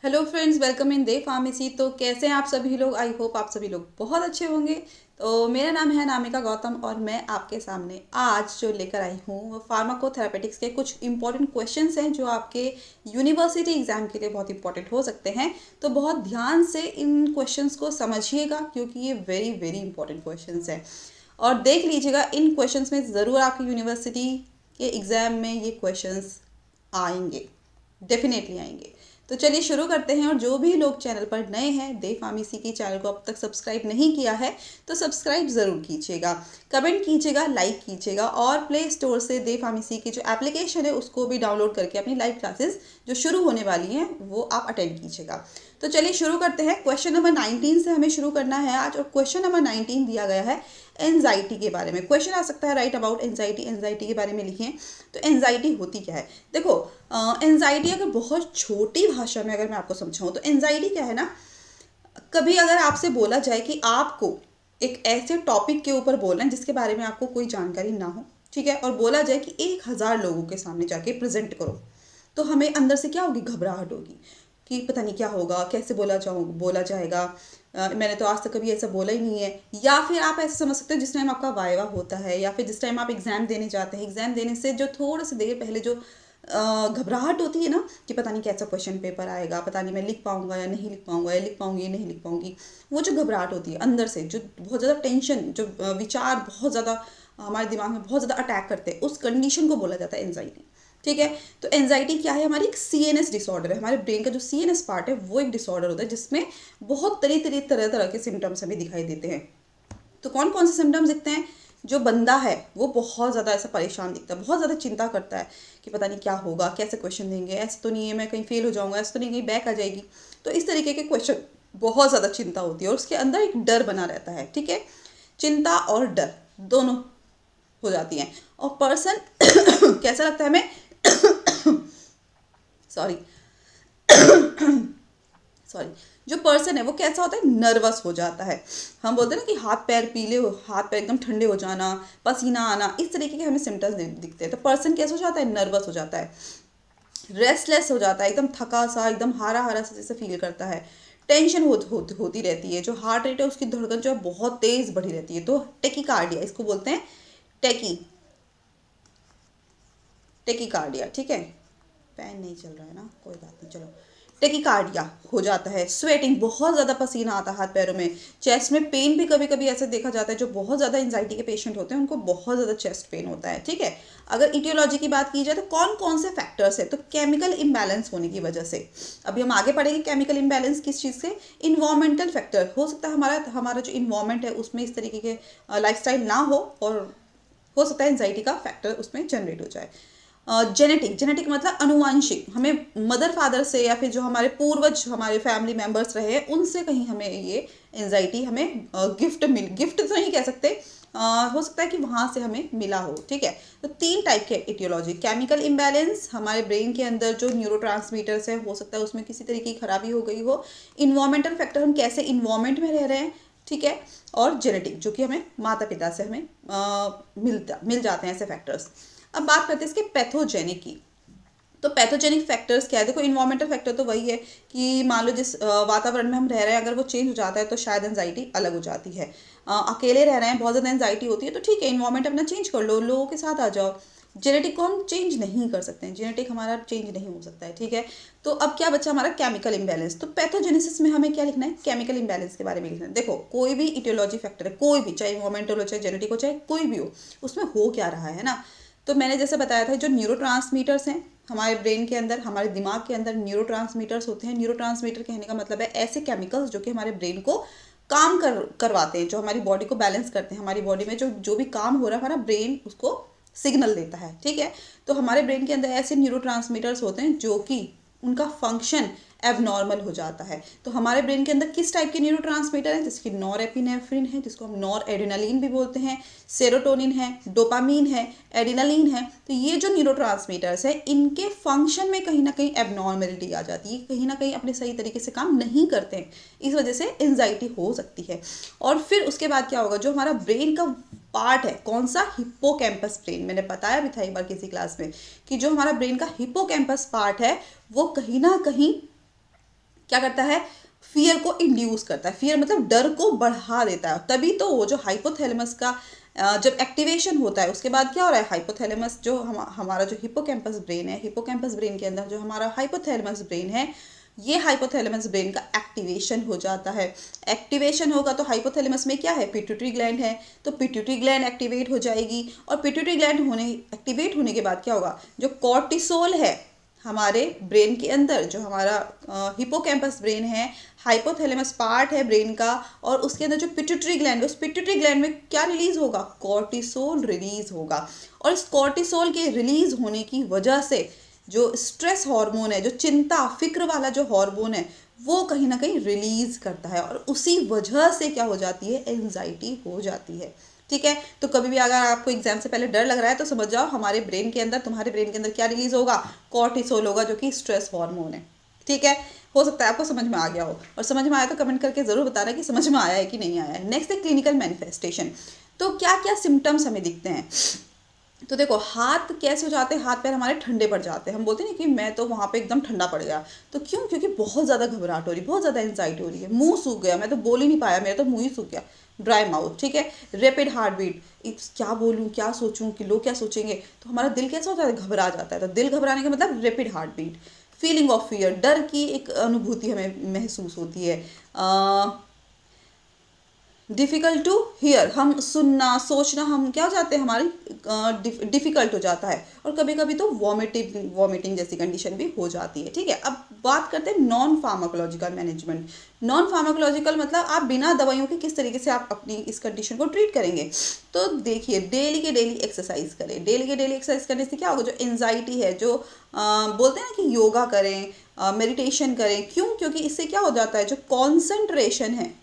Hello friends, welcome in they pharmacy. तो कैसे हैं आप सभी लोग? आई होप आप सभी लोग बहुत अच्छे होंगे। तो मेरा नाम है नामिका गौतम और मैं आपके सामने आज जो लेकर आई हूँ वो फार्माकोथेरापेटिक्स के कुछ इंपॉर्टेंट क्वेश्चंस हैं जो आपके यूनिवर्सिटी एग्जाम के लिए बहुत इंपॉर्टेंट हो सकते हैं। तो बहुत ध्यान से इन क्वेश्चंस को समझिएगा क्योंकि ये वेरी वेरी इंपॉर्टेंट क्वेश्चंस हैं। और देख लीजिएगा, इन क्वेश्चंस में ज़रूर आपकी यूनिवर्सिटी के एग्ज़ाम में ये क्वेश्चंस आएंगे, डेफिनेटली आएंगे। तो चलिए शुरू करते हैं। और जो भी लोग चैनल पर नए हैं, दे फार्मेसी की चैनल को अब तक सब्सक्राइब नहीं किया है तो सब्सक्राइब ज़रूर कीजिएगा, कमेंट कीजिएगा, लाइक कीजिएगा और प्ले स्टोर से दे फार्मेसी की जो एप्लीकेशन है उसको भी डाउनलोड करके अपनी लाइव क्लासेस जो शुरू होने वाली हैं वो आप अटेंड कीजिएगा। तो चलिए शुरू करते हैं। क्वेश्चन नंबर 19 से हमें शुरू करना है आज। और क्वेश्चन नंबर 19 दिया गया है एनजाइटी के बारे में। क्वेश्चन आ सकता है राइट अबाउट एनजाइटी, एनजाइटी के बारे में लिखिए। तो एनजाइटी होती क्या है? देखो, एनजाइटी अगर बहुत छोटी भाषा में अगर मैं आपको समझाऊं तो एनजाइटी क्या है ना, कभी अगर आपसे बोला जाए कि आपको एक ऐसे टॉपिक के ऊपर बोलना है जिसके बारे में आपको कोई जानकारी ना हो, ठीक है, और बोला जाए कि 1000 लोगों के सामने जाके प्रेजेंट करो, तो हमें अंदर से क्या होगी? घबराहट होगी कि पता नहीं क्या होगा, कैसे बोला जाएगा। मैंने तो आज तक कभी ऐसा बोला ही नहीं है। या फिर आप ऐसे समझ सकते हो जिस टाइम आपका वाइवा होता है या फिर जिस टाइम आप एग्ज़ाम देने जाते हैं, एग्ज़ाम देने से जो थोड़ी सी देर पहले जो घबराहट होती है ना कि पता नहीं कैसा क्वेश्चन पेपर आएगा, पता नहीं मैं लिख पाऊंगा या नहीं लिख पाऊंगा, या लिख पाऊंगी या नहीं लिख पाऊंगी, वो जो घबराहट होती है अंदर से, जो बहुत ज़्यादा टेंशन, जो विचार बहुत ज़्यादा हमारे दिमाग में बहुत ज़्यादा अटैक करते हैं, उस कंडीशन को बोला जाता है एनजाइटी। ठीक है। तो एनजाइटी क्या है? हमारी एक सीएनएस डिसऑर्डर है। हमारे ब्रेन का जो सीएनएस पार्ट है वो एक डिसऑर्डर होता है जिसमें बहुत तरह तरह के सिम्टम्स हमें दिखाई देते हैं। तो कौन कौन से सिम्टम्स दिखते हैं? जो बंदा है वो बहुत ज़्यादा ऐसा परेशान दिखता है, बहुत ज़्यादा चिंता करता है कि पता नहीं क्या होगा, कैसे क्वेश्चन देंगे, ऐसा तो नहीं है मैं कहीं फेल हो जाऊंगा, ऐसा तो नहीं कहीं बैक आ जाएगी। तो इस तरीके के क्वेश्चन, बहुत ज़्यादा चिंता होती है और उसके अंदर एक डर बना रहता है। ठीक है, चिंता और डर दोनों हो जाती हैं। और पर्सन कैसा लगता है हमें? सॉरी, सॉरी, जो पर्सन है वो कैसा होता है? नर्वस हो जाता है। हम बोलते हैं ना कि हाथ पैर पीले हो, हाथ पैर एकदम ठंडे हो जाना, पसीना आना, इस तरीके के हमें सिम्टम्स दिखते हैं। तो पर्सन कैसा हो जाता है? नर्वस हो जाता है, रेस्टलेस हो जाता है, एकदम थका सा, एकदम हारा हारा सा जैसे फील करता है। टेंशन होती रहती है। जो हार्ट रेट है उसकी धड़कन जो है बहुत तेज बढ़ी रहती है। तो टेकिकार्डिया इसको बोलते हैं। टेकी टेकिकार्डिया, ठीक है। फैन नहीं चल रहा है ना, कोई बात नहीं, चलो। टेकिकार्डिया हो जाता है। स्वेटिंग, बहुत ज़्यादा पसीना आता है हाथ पैरों में। चेस्ट में पेन भी कभी कभी ऐसे देखा जाता है, जो बहुत ज़्यादा एंजाइटी के पेशेंट होते हैं उनको बहुत ज़्यादा चेस्ट पेन होता है। ठीक है। अगर इटियोलॉजी की बात की जाए तो कौन कौन से फैक्टर्स है? तो केमिकल इम्बैलेंस होने की वजह से। अभी हम आगे पढ़ेंगे केमिकल इम्बैलेंस किस चीज़ से। इन्वायरमेंटल फैक्टर हो सकता है, हमारा हमारा जो इन्वायरमेंट है उसमें इस तरीके के लाइफस्टाइल ना हो और हो सकता है एंजाइटी का फैक्टर उसमें जनरेट हो जाए। जेनेटिक, जेनेटिक मतलब अनुवांशिक, हमें मदर फादर से या फिर जो हमारे पूर्वज, हमारे फैमिली मेंबर्स रहे हैं उनसे कहीं हमें ये एंजाइटी हमें गिफ्ट तो नहीं कह सकते, हो सकता है कि वहाँ से हमें मिला हो। ठीक है। तो 3 टाइप के इटियोलॉजी। केमिकल इम्बैलेंस, हमारे ब्रेन के अंदर जो न्यूरोट्रांसमीटर्स है हो सकता है उसमें किसी तरीके की खराबी हो गई हो। इन्वायरमेंटल फैक्टर, हम कैसे इन्वायरमेंट में रह रहे हैं। ठीक है। और जेनेटिक, जो कि हमें माता पिता से हमें मिल जाते हैं ऐसे फैक्टर्स। अब बात करते हैं इसके पैथोजेनिक की। तो पैथोजेनिक फैक्टर्स क्या है? देखो, इन्वायरमेंटल फैक्टर तो वही है कि मान लो जिस वातावरण में हम रह रहे हैं अगर वो चेंज हो जाता है तो शायद एंजाइटी अलग हो जाती है। अकेले रह रहे हैं, बहुत ज़्यादा एंजाइटी होती है, तो ठीक है, इन्वायरमेंट अपना चेंज कर लो, लोगों के साथ आ जाओ। जेनेटिक को हम चेंज नहीं कर सकते हैं, जेनेटिक हमारा चेंज नहीं हो सकता है। ठीक है। तो अब क्या बचा हमारा? Chemical imbalance. तो पैथोजेनेसिस में हमें क्या लिखना है? केमिकल इम्बैलेंस के बारे में लिखना है। देखो, कोई भी इटियोलॉजी फैक्टर है, कोई भी, चाहे इन्वायरमेंटल हो, चाहे जेनेटिक हो, चाहे कोई भी हो, उसमें हो क्या रहा है ना। तो मैंने जैसे बताया था, जो न्यूरोट्रांसमीटर्स हैं हमारे ब्रेन के अंदर, हमारे दिमाग के अंदर न्यूरोट्रांसमीटर्स होते हैं। न्यूरोट्रांसमीटर कहने का मतलब है ऐसे केमिकल्स जो कि हमारे ब्रेन को करवाते हैं, जो हमारी बॉडी को बैलेंस करते हैं। हमारी बॉडी में जो जो भी काम हो रहा है, हमारा ब्रेन उसको सिग्नल देता है। ठीक है। तो हमारे ब्रेन के अंदर ऐसे न्यूरोट्रांसमीटर्स होते हैं जो कि उनका फंक्शन एबनॉर्मल हो जाता है। तो हमारे ब्रेन के अंदर किस टाइप के न्यूरोट्रांसमीटर हैं? जैसे कि नॉरएपिनेफ्रिन है, जिसको हम नॉर एड्रेनालिन भी बोलते हैं, सेरोटोनिन है, डोपामीन है, एडिनालिन है। तो ये जो न्यूरोट्रांसमीटर्स है, इनके फंक्शन में कहीं ना कहीं एबनॉर्मेलिटी आ जाती है, कहीं ना कहीं अपने सही तरीके से काम नहीं करते हैं। इस वजह से एंजाइटी हो सकती है। और फिर उसके बाद क्या होगा? जो हमारा ब्रेन का पार्ट है, कौन सा? Hippocampus brain. मैंने बताया भी था एक बार किसी क्लास में कि जो हमारा ब्रेन का हिप्पोकैम्पस पार्ट है वो कहीं ना कहीं क्या करता है, फियर को इंड्यूस करता है। फियर मतलब डर को बढ़ा देता है। तभी तो वो जो हाइपोथैलेमस का जब एक्टिवेशन होता है उसके बाद क्या हो रहा है, हाइपोथैलेमस जो हमारा जो हिप्पोकैम्पस ब्रेन है, हिप्पोकैम्पस ब्रेन के अंदर जो हमारा हाइपोथैलेमस ब्रेन है, ये हाइपोथैलेमस ब्रेन का एक्टिवेशन हो जाता है। एक्टिवेशन होगा तो हाइपोथैलेमस में क्या है, पिट्यूटरी ग्लैंड है, तो पिट्यूटरी ग्लैंड एक्टिवेट हो जाएगी। और पिट्यूटरी ग्लैंड एक्टिवेट होने के बाद क्या होगा, जो कॉर्टिसोल है हमारे ब्रेन के अंदर, जो हमारा हिप्पोकैम्पस ब्रेन है, हाइपोथैलेमस पार्ट है ब्रेन का, और उसके अंदर जो पिट्यूटरी ग्लैंड, उस पिट्यूटरी ग्लैंड में क्या रिलीज होगा, कॉर्टिसोल रिलीज होगा। और इस कॉर्टिसोल के रिलीज होने की वजह से जो स्ट्रेस हार्मोन है, जो चिंता फिक्र वाला जो हार्मोन है, वो कहीं ना कहीं रिलीज करता है, और उसी वजह से क्या हो जाती है, एंजाइटी हो जाती है। ठीक है, तो कभी भी अगर आपको एग्जाम से पहले डर लग रहा है तो समझ जाओ हमारे ब्रेन के अंदर, तुम्हारे ब्रेन के अंदर क्या रिलीज होगा, कॉर्टिसोल होगा, जो कि स्ट्रेस हार्मोन है। ठीक है, हो सकता है आपको समझ में आ गया हो, और समझ में आया तो कमेंट करके जरूर बताना कि समझ में आया है कि नहीं आया है। नेक्स्ट है क्लिनिकल मैनिफेस्टेशन। तो क्या क्या सिम्टम्स हमें दिखते हैं, तो देखो हाथ कैसे हो जाते हैं, हाथ पैर हमारे ठंडे पड़ जाते हैं। हम बोलते हैं ना कि मैं तो वहाँ पे एकदम ठंडा पड़ गया, तो क्यों, क्योंकि बहुत ज़्यादा घबराहट हो रही है, बहुत ज़्यादा एंजाइटी हो रही है। मुंह सूख गया, मैं तो बोल ही नहीं पाया, मेरा तो मुंह ही सूख गया, ड्राई माउथ। ठीक है, रैपिड हार्ट बीट, क्या बोलूँ, क्या सोचूं, कि लोग क्या सोचेंगे, तो हमारा दिल कैसा होता है, घबरा जाता है। तो दिल घबराने का मतलब rapid heart beat. Feeling of fear, डर की एक अनुभूति हमें महसूस होती है। डिफ़िकल्ट टू हियर, हम सुनना सोचना, हम क्या हो जाते हैं, हमारी डिफ़िकल्ट हो जाता है। और कभी कभी तो वॉमिटिंग वॉमिटिंग जैसी कंडीशन भी हो जाती है। ठीक है, अब बात करते हैं non pharmacological management. Non pharmacological मतलब आप बिना दवाइयों के किस तरीके से आप अपनी इस कंडीशन को ट्रीट करेंगे। तो देखिए, डेली के डेली एक्सरसाइज करें। डेली के डेली एक्सरसाइज करने से क्या होगा, जो एनजाइटी है, जो बोलते हैं ना कि योगा करें, मेडिटेशन करें। क्यों, क्योंकि इससे क्या हो जाता है, जो कॉन्सेंट्रेशन है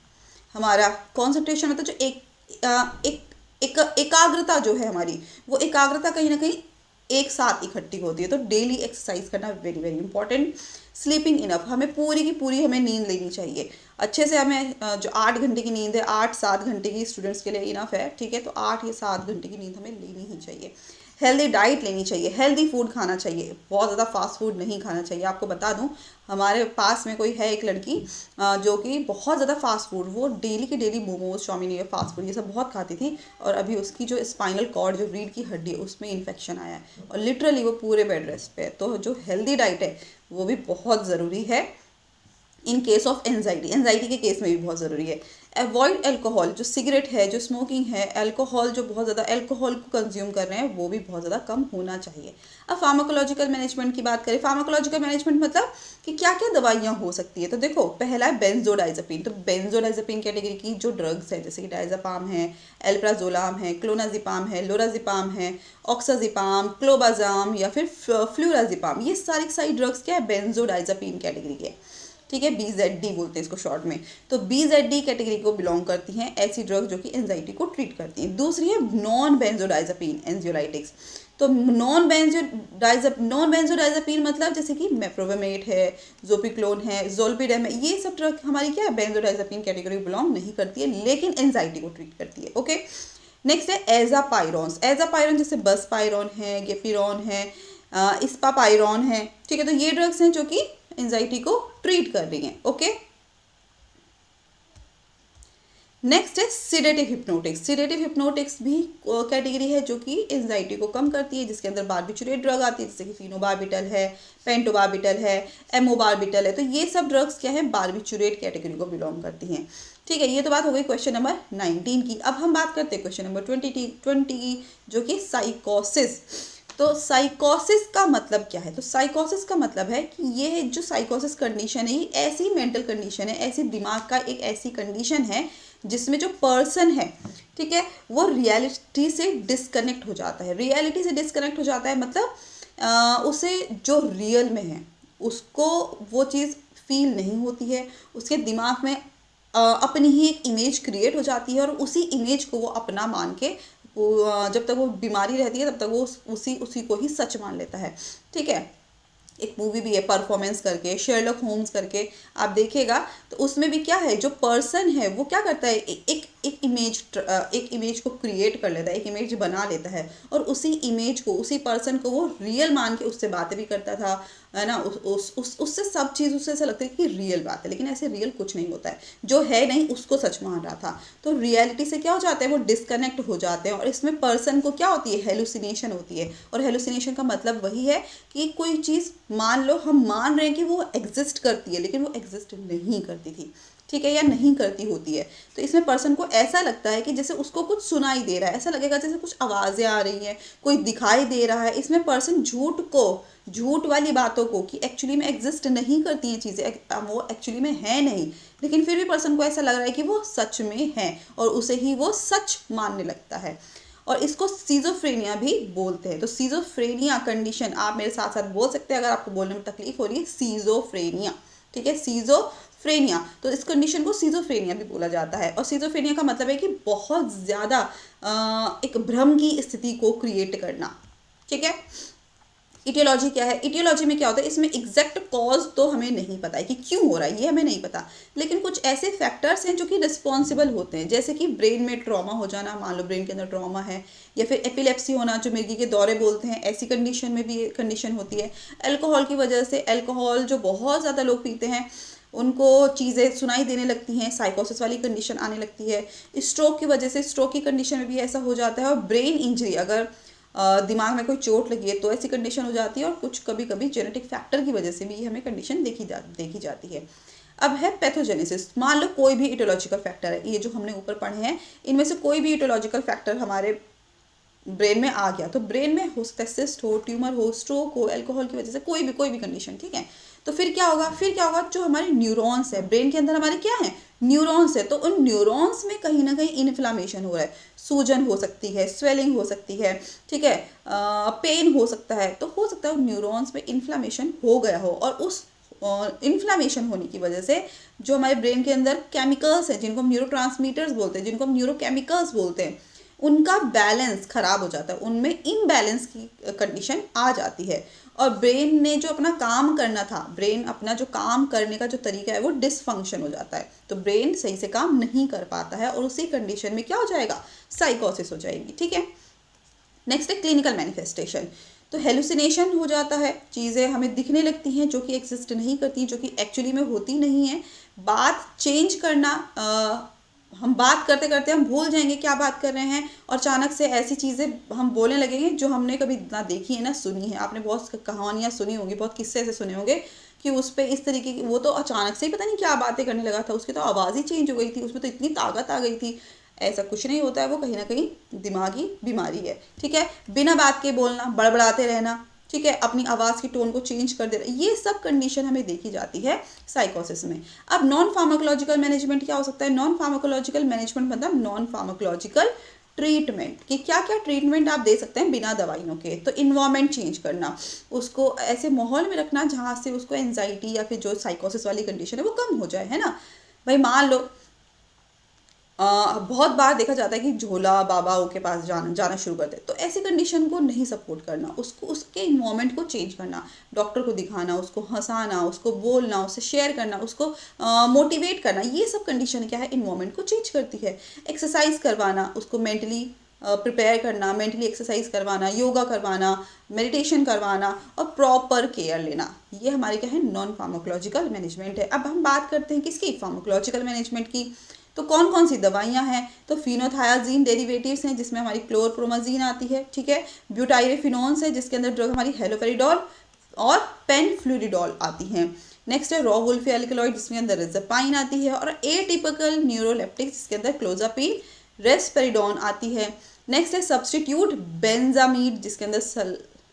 हमारा, कॉन्सेंट्रेशन मतलब जो एक एकाग्रता जो है हमारी, वो एकाग्रता कहीं ना कहीं एक साथ इकट्ठी होती है। तो डेली एक्सरसाइज करना very very important. Sleeping enough, हमें पूरी की पूरी हमें नींद लेनी चाहिए अच्छे से। हमें जो 8 घंटे की नींद है, 8-7 घंटे की स्टूडेंट्स के लिए इनफ है। ठीक है, तो 8 या 7 घंटे की नींद हमें लेनी ही चाहिए। हेल्दी डाइट लेनी चाहिए, हेल्दी फूड खाना चाहिए, बहुत ज़्यादा फास्ट फूड नहीं खाना चाहिए। आपको बता दूं, हमारे पास में कोई है एक लड़की जो कि बहुत ज़्यादा फास्ट फूड, वो डेली के डेली मोमोज, चाउमीन, ये फास्ट फूड ये सब बहुत खाती थी। और अभी उसकी जो स्पाइनल कॉर्ड, जो रीढ़ की हड्डी है, उसमें इन्फेक्शन आया है, और लिटरली वो पूरे बेड रेस्ट पे है। तो जो हेल्दी डाइट है वो भी बहुत ज़रूरी है in case of anxiety, anxiety के केस में भी बहुत ज़रूरी है। अवॉइड एल्कोहल, जो सिगरेट है, जो स्मोकिंग है, अल्कोहल, जो बहुत ज़्यादा अल्कोहल को कंज्यूम कर रहे हैं, वो भी बहुत ज़्यादा कम होना चाहिए। अब फार्माकोलॉजिकल मैनेजमेंट की बात करें, फार्माकोलॉजिकल मैनेजमेंट मतलब कि क्या क्या दवाइयाँ हो सकती है। तो देखो, पहला है बेंजोडाइजेपिन। तो बेंजोडाइजेपिन कैटेगरी की जो ड्रग्स है, जैसे कि डायजापाम है, एल्प्राजोलाम है, क्लोनाजिपाम है, लोराजिपाम है, ऑक्साजिपाम, क्लोबाजाम या फिर फ्लूराजिपाम, ये सारी ड्रग्स क्या है, बेंजोडाइजेपिन कैटेगरी के। ठीक है, BZD बोलते हैं इसको शॉर्ट में। तो BZD कैटेगरी को बिलोंग करती हैं ऐसी ड्रग्स जो कि एंजाइटी को ट्रीट करती हैं। दूसरी है नॉन बेंजोडाइजेपिन एंजियोलाइटिक्स। तो नॉन बेंजोडाइजेपिन मतलब जैसे कि मेप्रोवेमेट है, जोपिक्लोन है, जोल्पिडेम है, ये सब ड्रग हमारी क्या है, बेंजोडाइजेपिन कैटेगरी बिलोंग नहीं करती है, लेकिन एंजाइटी को ट्रीट करती है। ओके, नेक्स्ट है एजापायरोन्स। एजापायरोन जैसे बसपायरोन है, गेपिरोन है, इस्पापायरोन है। ठीक है, तो ये ड्रग्स हैं जो कि एंजाइटी को ट्रीट कर रही हैं। ओके, नेक्स्ट है सिडेटिव हिप्नोटिक्स। सिडेटिव हिप्नोटिक्स भी कैटेगरी है जो कि एंजाइटी को कम करती है, जिसके अंदर बार्बिचुरेट ड्रग आती है, जैसे कि फिनोबार्बिटल है, पेंटोबार्बिटल है, एमोबार्बिटल है। तो ये सब ड्रग्स क्या है, बार्बिचुरेट कैटेगरी को बिलोंग करती हैं। ठीक है, ये तो बात हो गई क्वेश्चन नंबर 19 की। अब हम बात करते हैं क्वेश्चन नंबर 20 की, जो कि साइकोसिस। तो साइकोसिस का मतलब क्या है, तो साइकोसिस का मतलब है कि ये जो साइकोसिस कंडीशन है, ये ऐसी मेंटल कंडीशन है, ऐसी दिमाग का एक ऐसी कंडीशन है जिसमें जो पर्सन है, ठीक है, वो रियलिटी से डिस्कनेक्ट हो जाता है। रियलिटी से डिस्कनेक्ट हो जाता है मतलब उसे जो रियल में है उसको वो चीज़ फील नहीं होती है। उसके दिमाग में अपनी ही एक इमेज क्रिएट हो जाती है, और उसी इमेज को वो अपना मान के जब तक वो बीमारी रहती है तब तक वो उसी को ही सच मान लेता है। ठीक है, एक मूवी भी है परफॉर्मेंस करके, शेरलॉक होम्स करके, आप देखिएगा तो उसमें भी क्या है, जो पर्सन है वो क्या करता है, एक एक इमेज को क्रिएट कर लेता है, एक इमेज बना लेता है, और उसी इमेज को, उसी पर्सन को वो रियल मान के उससे बातें भी करता था, है ना। उससे सब चीज़, उससे ऐसा लगता है कि रियल बात है, लेकिन ऐसे रियल कुछ नहीं होता है। जो है नहीं उसको सच मान रहा था। तो रियलिटी से क्या हो जाता है, वो डिस्कनेक्ट हो जाते हैं, और इसमें पर्सन को क्या होती है, हेलुसिनेशन होती है। और हेलुसिनेशन का मतलब वही है कि कोई चीज़, मान लो हम मान रहे हैं कि वो एग्जिस्ट करती है, लेकिन वो एग्जिस्ट नहीं करती थी, ठीक है, या नहीं करती होती है। तो इसमें पर्सन को ऐसा लगता है कि जैसे उसको कुछ सुनाई दे रहा है, ऐसा लगेगा जैसे कुछ आवाज़ें आ रही हैं, कोई दिखाई दे रहा है। इसमें पर्सन झूठ वाली बातों को, कि एक्चुअली में एग्जिस्ट नहीं करती हैं चीज़ें, वो एक्चुअली में है नहीं, लेकिन फिर भी पर्सन को ऐसा लग रहा है कि वो सच में है, और उसे ही वो सच मानने लगता है। और इसको सीजोफ्रेनिया भी बोलते हैं। तो सीजोफ्रेनिया कंडीशन, आप मेरे साथ साथ बोल सकते हैं अगर आपको बोलने में तकलीफ हो रही है, सीजोफ्रेनिया, ठीक है, सीजोफ्रेनिया। तो इस कंडीशन को सीजोफ्रेनिया भी बोला जाता है। और सीजोफ्रेनिया का मतलब है कि बहुत ज़्यादा एक भ्रम की स्थिति को क्रिएट करना, ठीक है। इटियोलॉजी क्या है, इटियोलॉजी में क्या होता है, इसमें एग्जैक्ट कॉज तो हमें नहीं पता है कि क्यों हो रहा है, ये हमें नहीं पता, लेकिन कुछ ऐसे फैक्टर्स हैं जो कि रिस्पॉन्सिबल होते हैं। जैसे कि ब्रेन में ट्रॉमा हो जाना, मान लो ब्रेन के अंदर ट्रॉमा है, या फिर एपिलेप्सी होना, जो मिर्गी के दौरे बोलते हैं, ऐसी कंडीशन में भी कंडीशन होती है। अल्कोहल की वजह से, अल्कोहल जो बहुत ज़्यादा लोग पीते हैं उनको चीज़ें सुनाई देने लगती हैं, साइकोसिस वाली कंडीशन आने लगती है। स्ट्रोक की वजह से, स्ट्रोक की कंडीशन में भी ऐसा हो जाता है। और ब्रेन इंजरी, अगर दिमाग में कोई चोट लगी है तो ऐसी कंडीशन हो जाती है। और कुछ कभी कभी जेनेटिक फैक्टर की वजह से भी हमें कंडीशन देखी जाती है। अब है पैथोजेनेसिस। मान लो कोई भी इटोलॉजिकल फैक्टर है, ये जो हमने ऊपर पढ़े हैं इनमें से कोई भी इटोलॉजिकल फैक्टर हमारे ब्रेन में आ गया, तो ब्रेन में हो सकता है सिस्ट हो, ट्यूमर हो, स्ट्रोक हो, अल्कोहल की वजह से कोई भी कंडीशन, ठीक है। तो फिर क्या होगा, जो हमारे न्यूरॉन्स है ब्रेन के अंदर, हमारे क्या है, न्यूरॉन्स है, तो उन न्यूरॉन्स में कहीं ना कहीं इन्फ्लामेशन हो रहा है, सूजन हो सकती है, स्वेलिंग हो सकती है, ठीक है, पेन हो सकता है। तो हो सकता है न्यूरॉन्स में इन्फ्लामेशन हो गया हो, और उस इन्फ्लामेशन होने की वजह से जो हमारे ब्रेन के अंदर केमिकल्स हैं, जिनको हम न्यूरोट्रांसमीटर्स बोलते हैं, जिनको हम न्यूरोकेमिकल्स बोलते हैं, उनका बैलेंस खराब हो जाता है, उनमें इम्बैलेंस की कंडीशन आ जाती है। और ब्रेन ने जो अपना काम करना था, ब्रेन अपना जो काम करने का जो तरीका है वो डिसफंक्शन हो जाता है, तो ब्रेन सही से काम नहीं कर पाता है, और उसी कंडीशन में क्या हो जाएगा, साइकोसिस हो जाएगी, ठीक है। नेक्स्ट है क्लिनिकल मैनिफेस्टेशन। तो हेलुसिनेशन हो जाता है, चीज़ें हमें दिखने लगती हैं जो कि एग्जिस्ट नहीं करती, जो कि एक्चुअली में होती नहीं है। बात चेंज करना, हम बात करते करते हम भूल जाएंगे क्या बात कर रहे हैं, और अचानक से ऐसी चीज़ें हम बोलने लगेंगे जो हमने कभी ना देखी है ना सुनी है। आपने बहुत कहानियाँ सुनी होंगी, बहुत किस्से ऐसे सुने होंगे कि उस पर इस तरीके की, वो तो अचानक से ही पता नहीं क्या बातें करने लगा था, उसकी तो आवाज़ ही चेंज हो गई थी, उसमें तो इतनी ताकत आ गई थी। ऐसा कुछ नहीं होता है, वो कहीं ना कहीं दिमागी बीमारी है, ठीक है। बिना बात के बोलना, बड़बड़ाते रहना, ठीक है, अपनी आवाज़ की टोन को चेंज कर देना, ये सब कंडीशन हमें देखी जाती है साइकोसिस में। अब नॉन फार्माकोलॉजिकल मैनेजमेंट क्या हो सकता है, नॉन फार्माकोलॉजिकल मैनेजमेंट मतलब नॉन फार्माकोलॉजिकल ट्रीटमेंट, कि क्या क्या ट्रीटमेंट आप दे सकते हैं बिना दवाइयों के। तो इन्वायरमेंट चेंज करना, उसको ऐसे माहौल में रखना जहाँ से उसको एंजाइटी या फिर जो साइकोसिस वाली कंडीशन है वो कम हो जाए, है ना। भाई मान लो बहुत बार देखा जाता है कि झोला बाबाओं के पास जाना शुरू कर दे, तो ऐसी कंडीशन को नहीं सपोर्ट करना, उसको उसके इन्वायरमेंट को चेंज करना, डॉक्टर को दिखाना, उसको हंसाना, उसको बोलना, उससे शेयर करना, उसको मोटिवेट करना, ये सब कंडीशन क्या है, इन्वायरमेंट को चेंज करती है। एक्सरसाइज करवाना, उसको मेंटली प्रिपेयर करना, मेंटली एक्सरसाइज करवाना, योगा करवाना, मेडिटेशन करवाना, और प्रॉपर केयर लेना, ये हमारे क्या है, नॉन फार्माकोलॉजिकल मैनेजमेंट है। अब हम बात करते हैं किसकी, फार्माकोलॉजिकल मैनेजमेंट की। तो कौन कौन सी दवाइयाँ हैं, तो फिनोथायाजीन डेरिवेटिव्स हैं जिसमें हमारी क्लोरप्रोमाजीन आती है, ठीक है, ब्यूटाइरेफिनोन्स है जिसके अंदर ड्रग हमारी हेलोपेरिडोल और पेनफ्लूरिडोल आती हैं। नेक्स्ट है रॉवुल्फी एल्कलॉइड जिसके अंदर रिज़पाइन आती है, और एटिपिकल न्यूरोलेप्टिक जिसके अंदर क्लोजापिन रेस्पेरिडोन आती है। नेक्स्ट है सब्सटीट्यूट बेंजामीड जिसके अंदर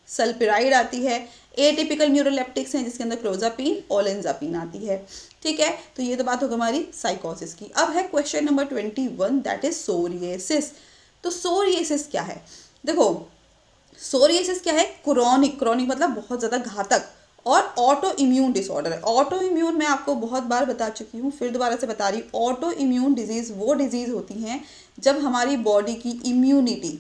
सल्पिराइड आती है। एटिपिकल न्यूरोलेप्टिक्स हैं जिसके अंदर क्लोजापिन ओलेंजापिन आती है, ठीक है। तो ये तो बात होगी हमारी साइकोसिस की। अब है क्वेश्चन नंबर 21, दैट इज सोरिएसिस। तो सोरिएसिस क्या है, देखो सोरिएसिस क्या है, क्रोनिक मतलब बहुत ज़्यादा घातक और ऑटो इम्यून डिसऑर्डर है। ऑटो इम्यून मैं आपको बहुत बार बता चुकी हूँ, फिर दोबारा से बता रही हूँ। ऑटो इम्यून डिजीज़ वो डिजीज़ होती हैं जब हमारी बॉडी की इम्यूनिटी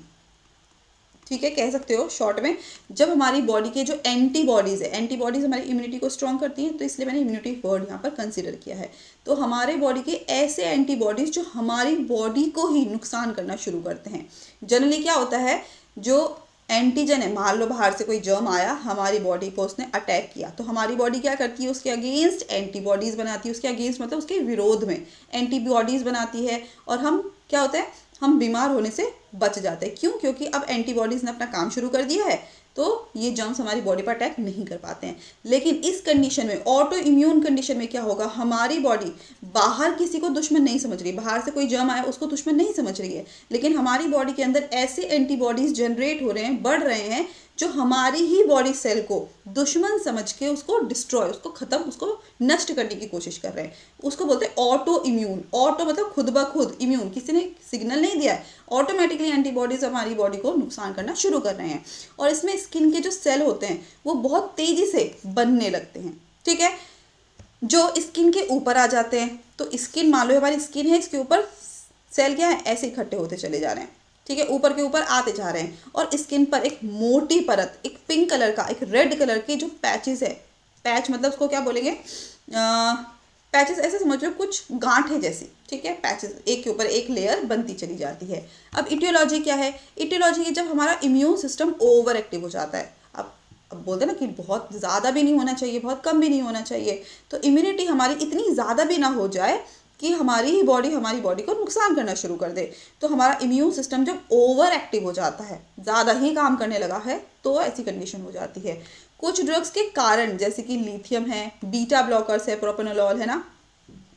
ठीक है, कह सकते हो शॉर्ट में। जब हमारी बॉडी के जो एंटीबॉडीज़ है, एंटीबॉडीज़ हमारी इम्यूनिटी को स्ट्रॉन्ग करती हैं, तो इसलिए मैंने इम्यूनिटी वर्ड यहाँ पर कंसिडर किया है। तो हमारे बॉडी के ऐसे एंटीबॉडीज़ जो हमारी बॉडी को ही नुकसान करना शुरू करते हैं। जनरली क्या होता है, जो एंटीजन है, मान लो बाहर से कोई जर्म आया, हमारी बॉडी को उसने अटैक किया, तो हमारी बॉडी क्या करती है, उसके अगेंस्ट एंटीबॉडीज़ बनाती है, उसके अगेंस्ट मतलब उसके विरोध में एंटीबॉडीज़ बनाती है, और हम क्या होता है, हम बीमार होने से बच जाते हैं। क्यों? क्योंकि अब एंटीबॉडीज़ ने अपना काम शुरू कर दिया है, तो ये जर्म्स हमारी बॉडी पर अटैक नहीं कर पाते हैं। लेकिन इस कंडीशन में, ऑटो इम्यून कंडीशन में क्या होगा, हमारी बॉडी बाहर किसी को दुश्मन नहीं समझ रही, बाहर से कोई जर्म आया उसको दुश्मन नहीं समझ रही है, लेकिन हमारी बॉडी के अंदर ऐसे एंटीबॉडीज़ जनरेट हो रहे हैं, बढ़ रहे हैं, जो हमारी ही बॉडी सेल को दुश्मन समझ के उसको डिस्ट्रॉय, उसको ख़त्म, उसको नष्ट करने की कोशिश कर रहे हैं। उसको बोलते हैं ऑटो इम्यून। ऑटो मतलब खुद ब खुद, इम्यून किसी ने सिग्नल नहीं दिया है, ऑटोमेटिकली एंटीबॉडीज़ हमारी बॉडी को नुकसान करना शुरू कर रहे हैं। और इसमें स्किन के जो सेल होते हैं वो बहुत तेज़ी से बनने लगते हैं, ठीक है, जो स्किन के ऊपर आ जाते हैं। तो स्किन, मान लो हमारी स्किन है, इसके ऊपर सेल क्या है, ऐसे इकट्ठे होते चले जा रहे हैं, ठीक है, ऊपर के ऊपर आते जा रहे हैं, और स्किन पर एक मोटी परत, एक पिंक कलर का, एक रेड कलर के जो पैचेस है, पैच मतलब उसको क्या बोलेंगे, पैचेस ऐसे समझ लो कुछ गांठें जैसी, ठीक है, पैचेस एक के ऊपर एक लेयर बनती चली जाती है। अब इटियोलॉजी क्या है, इटियोलॉजी जब हमारा इम्यून सिस्टम ओवर एक्टिव हो जाता है। अब बोलते हैं ना कि बहुत ज़्यादा भी नहीं होना चाहिए, बहुत कम भी नहीं होना चाहिए, तो इम्यूनिटी हमारी इतनी ज़्यादा भी ना हो जाए कि हमारी ही बॉडी हमारी बॉडी को नुकसान करना शुरू कर दे। तो हमारा इम्यून सिस्टम जब ओवर एक्टिव हो जाता है, ज़्यादा ही काम करने लगा है, तो ऐसी कंडीशन हो जाती है। कुछ ड्रग्स के कारण, जैसे कि लिथियम है, बीटा ब्लॉकर्स है, प्रोपेनोलॉल है ना,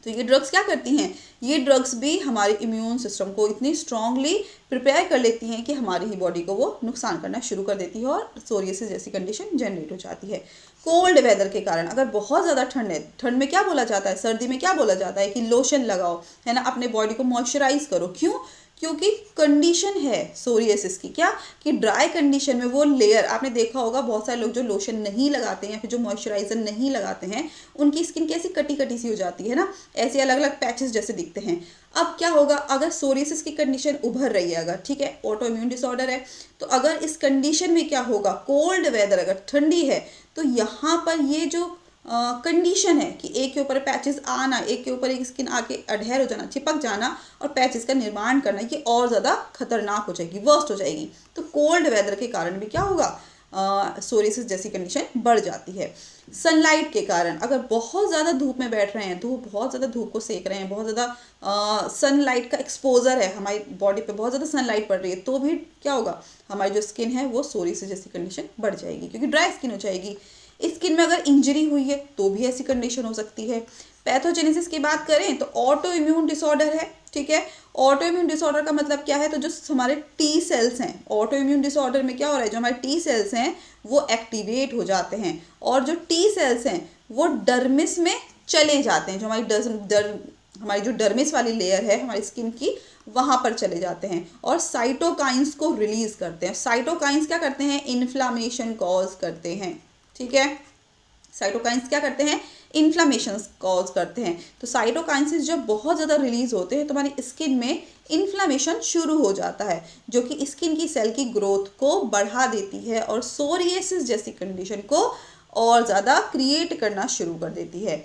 तो ये ड्रग्स क्या करती हैं, ये ड्रग्स भी हमारे इम्यून सिस्टम को इतनी स्ट्रांगली प्रिपेयर कर लेती हैं कि हमारी ही बॉडी को वो नुकसान करना शुरू कर देती है, और सोरियासिस जैसी कंडीशन जनरेट हो जाती है। कोल्ड वेदर के कारण, अगर बहुत ज़्यादा ठंड है, ठंड में क्या बोला जाता है, सर्दी में क्या बोला जाता है कि लोशन लगाओ, है ना, अपने बॉडी को मॉइस्चराइज करो। क्यों? क्योंकि कंडीशन है सोरियासिस की क्या, कि ड्राई कंडीशन में वो लेयर, आपने देखा होगा बहुत सारे लोग जो लोशन नहीं लगाते हैं या फिर जो मॉइस्चराइजर नहीं लगाते हैं, उनकी स्किन कैसी कटी कटी सी हो जाती है ना, ऐसे अलग अलग पैचेस जैसे दिखते हैं। अब क्या होगा, अगर सोरियासिस की कंडीशन उभर रही है, अगर ठीक है, ऑटो इम्यून डिसऑर्डर है, तो अगर इस कंडीशन में क्या होगा, कोल्ड वेदर अगर ठंडी है, तो यहाँ पर ये जो कंडीशन है कि एक के ऊपर पैचेस आना, एक के ऊपर एक स्किन आके अडहेर हो जाना, चिपक जाना और पैचेस का निर्माण करना, ये और ज़्यादा खतरनाक हो जाएगी, वर्स्ट हो जाएगी। तो कोल्ड वेदर के कारण भी क्या होगा, सोरियासिस जैसी कंडीशन बढ़ जाती है। सनलाइट के कारण, अगर बहुत ज़्यादा धूप में बैठ रहे हैं, बहुत ज़्यादा धूप को सेक रहे हैं, बहुत ज़्यादा सनलाइट का एक्सपोजर है, हमारी बॉडी पे बहुत ज़्यादा सनलाइट पड़ रही है, तो भी क्या होगा, हमारी जो स्किन है वो सोरियासिस जैसी कंडीशन बढ़ जाएगी, क्योंकि ड्राई स्किन हो जाएगी। स्किन में अगर इंजरी हुई है तो भी ऐसी कंडीशन हो सकती है। पैथोजेनेसिस की बात करें तो ऑटो इम्यून डिसऑर्डर है, ठीक है। ऑटो इम्यून डिसऑर्डर का मतलब क्या है, तो जो हमारे टी सेल्स हैं, ऑटो इम्यून डिसऑर्डर में क्या हो रहा है, जो हमारे टी सेल्स हैं वो एक्टिवेट हो जाते हैं, और जो टी सेल्स हैं वो डर्मिस में चले जाते हैं, जो हमारी जो डर्मिस वाली लेयर है हमारी स्किन की, वहाँ पर चले जाते हैं, और साइटोकाइंस को रिलीज करते हैं। साइटोकाइंस क्या करते हैं, इन्फ्लामेशन कॉज करते हैं, ठीक है। साइटोकाइंस क्या करते हैं, इन्फ्लामेशन कॉज करते हैं। तो साइटोकाइंस जब बहुत ज़्यादा रिलीज होते हैं तो हमारी स्किन में इन्फ्लामेशन शुरू हो जाता है, जो कि स्किन की सेल की ग्रोथ को बढ़ा देती है और सोरियासिस जैसी कंडीशन को और ज़्यादा क्रिएट करना शुरू कर देती है।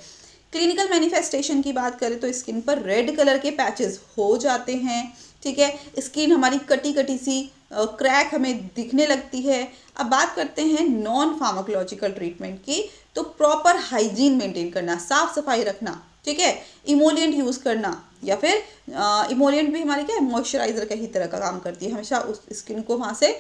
क्लिनिकल मैनिफेस्टेशन की बात करें तो स्किन पर रेड कलर के पैचेस हो जाते हैं, ठीक है। स्किन हमारी कटी कटी सी, क्रैक हमें दिखने लगती है। अब बात करते हैं नॉन फार्माकोलॉजिकल ट्रीटमेंट की, तो प्रॉपर हाइजीन मेंटेन करना, साफ सफाई रखना, ठीक है। इमोलिएंट यूज़ करना, या फिर इमोलिएंट भी हमारी क्या है, मॉइस्चराइजर का ही तरह का काम करती है, हमेशा उस स्किन को वहाँ से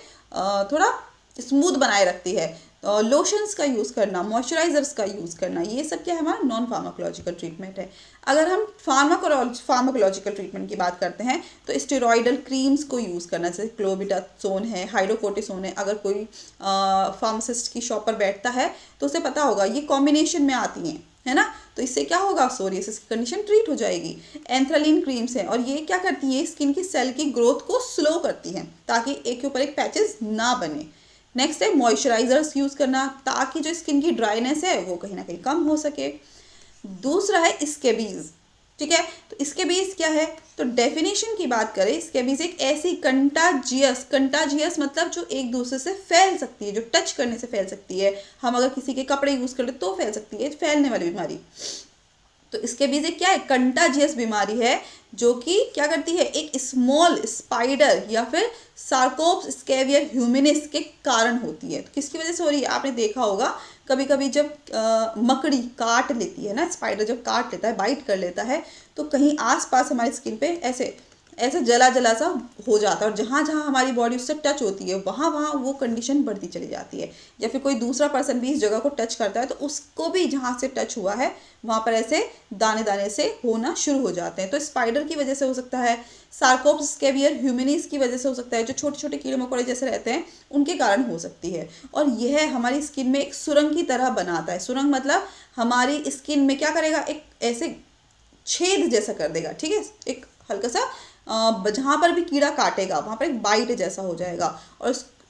थोड़ा स्मूथ बनाए रखती है। लोशंस का यूज़ करना, मॉइस्चराइजर्स का यूज़ करना, ये सब क्या है, हमारा नॉन फार्माकोलॉजिकल ट्रीटमेंट है। अगर हम फार्माकोलॉजिकल ट्रीटमेंट की बात करते हैं तो स्टेरॉइडल क्रीम्स को यूज़ करना, जैसे क्लोबिटासोन है, हाइड्रोकोर्टिसोन है। अगर कोई फार्मासिस्ट की शॉप पर बैठता है तो उसे पता होगा ये कॉम्बिनेशन में आती हैं, है ना, तो इससे क्या होगा, सोरियासिस की कंडीशन ट्रीट हो जाएगी। एंथ्रालिन क्रीम्स हैं, और ये क्या करती है, स्किन की सेल की ग्रोथ को स्लो करती हैं, ताकि एक के ऊपर एक पैचेस ना बने। नेक्स्ट है मॉइस्चराइजर्स यूज़ करना, ताकि जो स्किन की ड्राइनेस है वो कहीं ना कहीं कम हो सके। दूसरा है स्केबीज, ठीक है। तो स्कैबीज क्या है, तो डेफिनेशन की बात करें, स्कैबीज एक ऐसी कंटाजियस मतलब जो एक दूसरे से फैल सकती है, जो टच करने से फैल सकती है। हम अगर किसी के कपड़े यूज कर ले तो फैल सकती है, फैलने वाली बीमारी। तो स्कैबीज एक क्या है, कंटाजियस बीमारी है, जो कि क्या करती है, एक स्मॉल स्पाइडर या फिर सार्कोप्स स्कैवियर ह्यूमिनिस के कारण होती है। तो किसकी वजह से हो रही है, आपने देखा होगा कभी कभी जब मकड़ी काट लेती है ना, स्पाइडर जब काट लेता है, बाइट कर लेता है, तो कहीं आसपास हमारी स्किन पे ऐसे ऐसे जला जला सा हो जाता है, और जहाँ जहाँ हमारी बॉडी उससे टच होती है वहाँ वहाँ वो कंडीशन बढ़ती चली जाती है। या फिर कोई दूसरा पर्सन भी इस जगह को टच करता है तो उसको भी जहाँ से टच हुआ है वहाँ पर ऐसे दाने दाने से होना शुरू हो जाते हैं। तो स्पाइडर की वजह से हो सकता है, सार्कोप्स स्कैवियर ह्यूमिनिस की वजह से हो सकता है, जो छोटे छोटे कीड़े मकोड़े जैसे रहते हैं उनके कारण हो सकती है। और यह हमारी स्किन में एक सुरंग की तरह बनाता है। सुरंग मतलब हमारी स्किन में क्या करेगा, एक ऐसे छेद जैसा कर देगा, ठीक है, एक हल्का सा जहाँ पर भी कीड़ा काटेगा वहाँ पर एक बाइट जैसा हो जाएगा।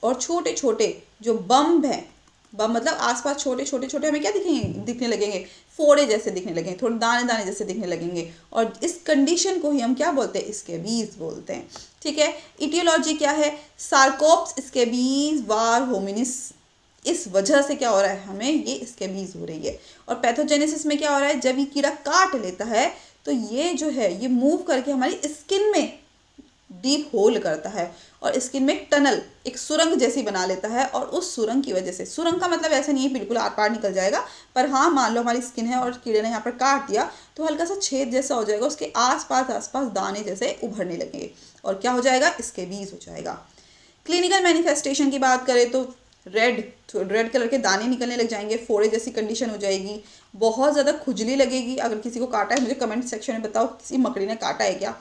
और छोटे छोटे जो बम्ब हैं, बम मतलब आसपास छोटे छोटे छोटे हमें क्या दिखने लगेंगे, फोड़े जैसे दिखने लगेंगे, थोड़े दाने दाने जैसे दिखने लगेंगे। और इस कंडीशन को ही हम क्या बोलते हैं, स्कैबीज बोलते हैं। ठीक है। इटियोलॉजी क्या है, सार्कोप्स स्कैबीज वार होमिनिस, इस वजह से क्या हो रहा है, हमें ये स्कैबीज हो रही है। और पैथोजेनेसिस में क्या हो रहा है, जब ये कीड़ा काट लेता है तो ये जो है ये मूव करके हमारी स्किन में डीप होल करता है, और स्किन में टनल, एक सुरंग जैसी बना लेता है। और उस सुरंग की वजह से, सुरंग का मतलब ऐसा नहीं है बिल्कुल आर पार निकल जाएगा, पर हाँ मान लो हमारी स्किन है और कीड़े ने यहाँ पर काट दिया तो हल्का सा छेद जैसा हो जाएगा, उसके आसपास दाने जैसे उभरने लगेंगे, और क्या हो जाएगा, स्कैबीज हो जाएगा। क्लिनिकल मैनिफेस्टेशन की बात करें तो रेड कलर के दाने निकलने लग जाएंगे, फोड़े जैसी कंडीशन हो जाएगी, बहुत ज़्यादा खुजली लगेगी। अगर किसी को काटा है मुझे कमेंट सेक्शन में बताओ, किसी मकड़ी ने काटा है क्या।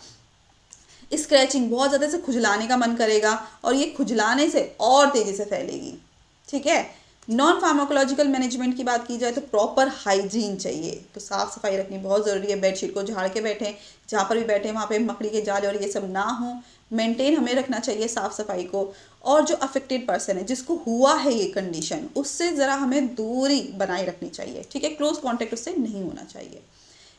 स्क्रैचिंग, बहुत ज़्यादा से खुजलाने का मन करेगा, और ये खुजलाने से और तेज़ी से फैलेगी। ठीक है। नॉन फार्माकोलॉजिकल मैनेजमेंट की बात की जाए तो प्रॉपर हाइजीन चाहिए, तो साफ़ सफाई रखनी बहुत ज़रूरी है। बेडशीट को झाड़ के बैठें, जहाँ पर भी बैठें वहाँ पे मकड़ी के जाले और ये सब ना हो, मेंटेन हमें रखना चाहिए साफ़ सफाई को। और जो अफेक्टेड पर्सन है, जिसको हुआ है ये कंडीशन, उससे ज़रा हमें दूरी बनाए रखनी चाहिए। ठीक है, क्लोज कॉन्टेक्ट उससे नहीं होना चाहिए।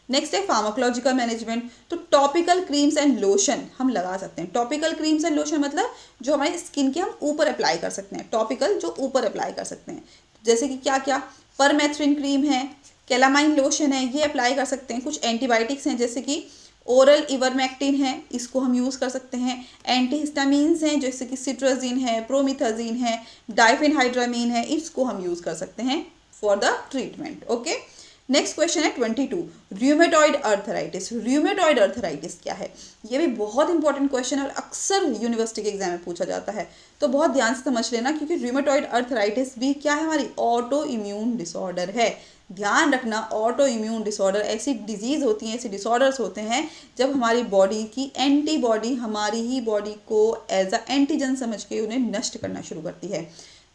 नेक्स्ट है फार्माकोलॉजिकल मैनेजमेंट, तो टॉपिकल क्रीम्स एंड लोशन हम लगा सकते हैं। टॉपिकल क्रीम्स एंड लोशन मतलब जो हमारी स्किन के हम ऊपर अप्लाई कर सकते हैं, टॉपिकल जो ऊपर अप्लाई कर सकते हैं, जैसे कि क्या क्या, परमेथ्रिन क्रीम है, कैलामाइन लोशन है, ये अप्लाई कर सकते हैं। कुछ एंटीबायोटिक्स हैं जैसे कि ओरल इवरमेक्टिन है, इसको हम यूज़ कर सकते हैं। एंटीहिस्टामीन्स हैं जैसे कि सिट्राजिन है, प्रोमिथाजिन है, डाइफेनहाइड्रामीन है, इसको हम यूज़ कर सकते हैं for the treatment. Okay. Next question है 22, र्यूमेटॉइड अर्थराइटिस। र्यूमेटॉइड अर्थराइटिस क्या है, ये भी बहुत इंपॉर्टेंट क्वेश्चन है और अक्सर यूनिवर्सिटी के एग्जाम में पूछा जाता है, तो बहुत ध्यान से समझ लेना, क्योंकि र्यूमेटॉइड अर्थराइटिस भी क्या है, हमारी ऑटो इम्यून डिसऑर्डर है। ध्यान रखना, ऑटो इम्यून डिसऑर्डर ऐसी डिजीज़ होती हैं, ऐसे डिसऑर्डर्स होते हैं जब हमारी बॉडी की एंटीबॉडी हमारी ही बॉडी को एज अ एंटीजन समझ के उन्हें नष्ट करना शुरू करती है।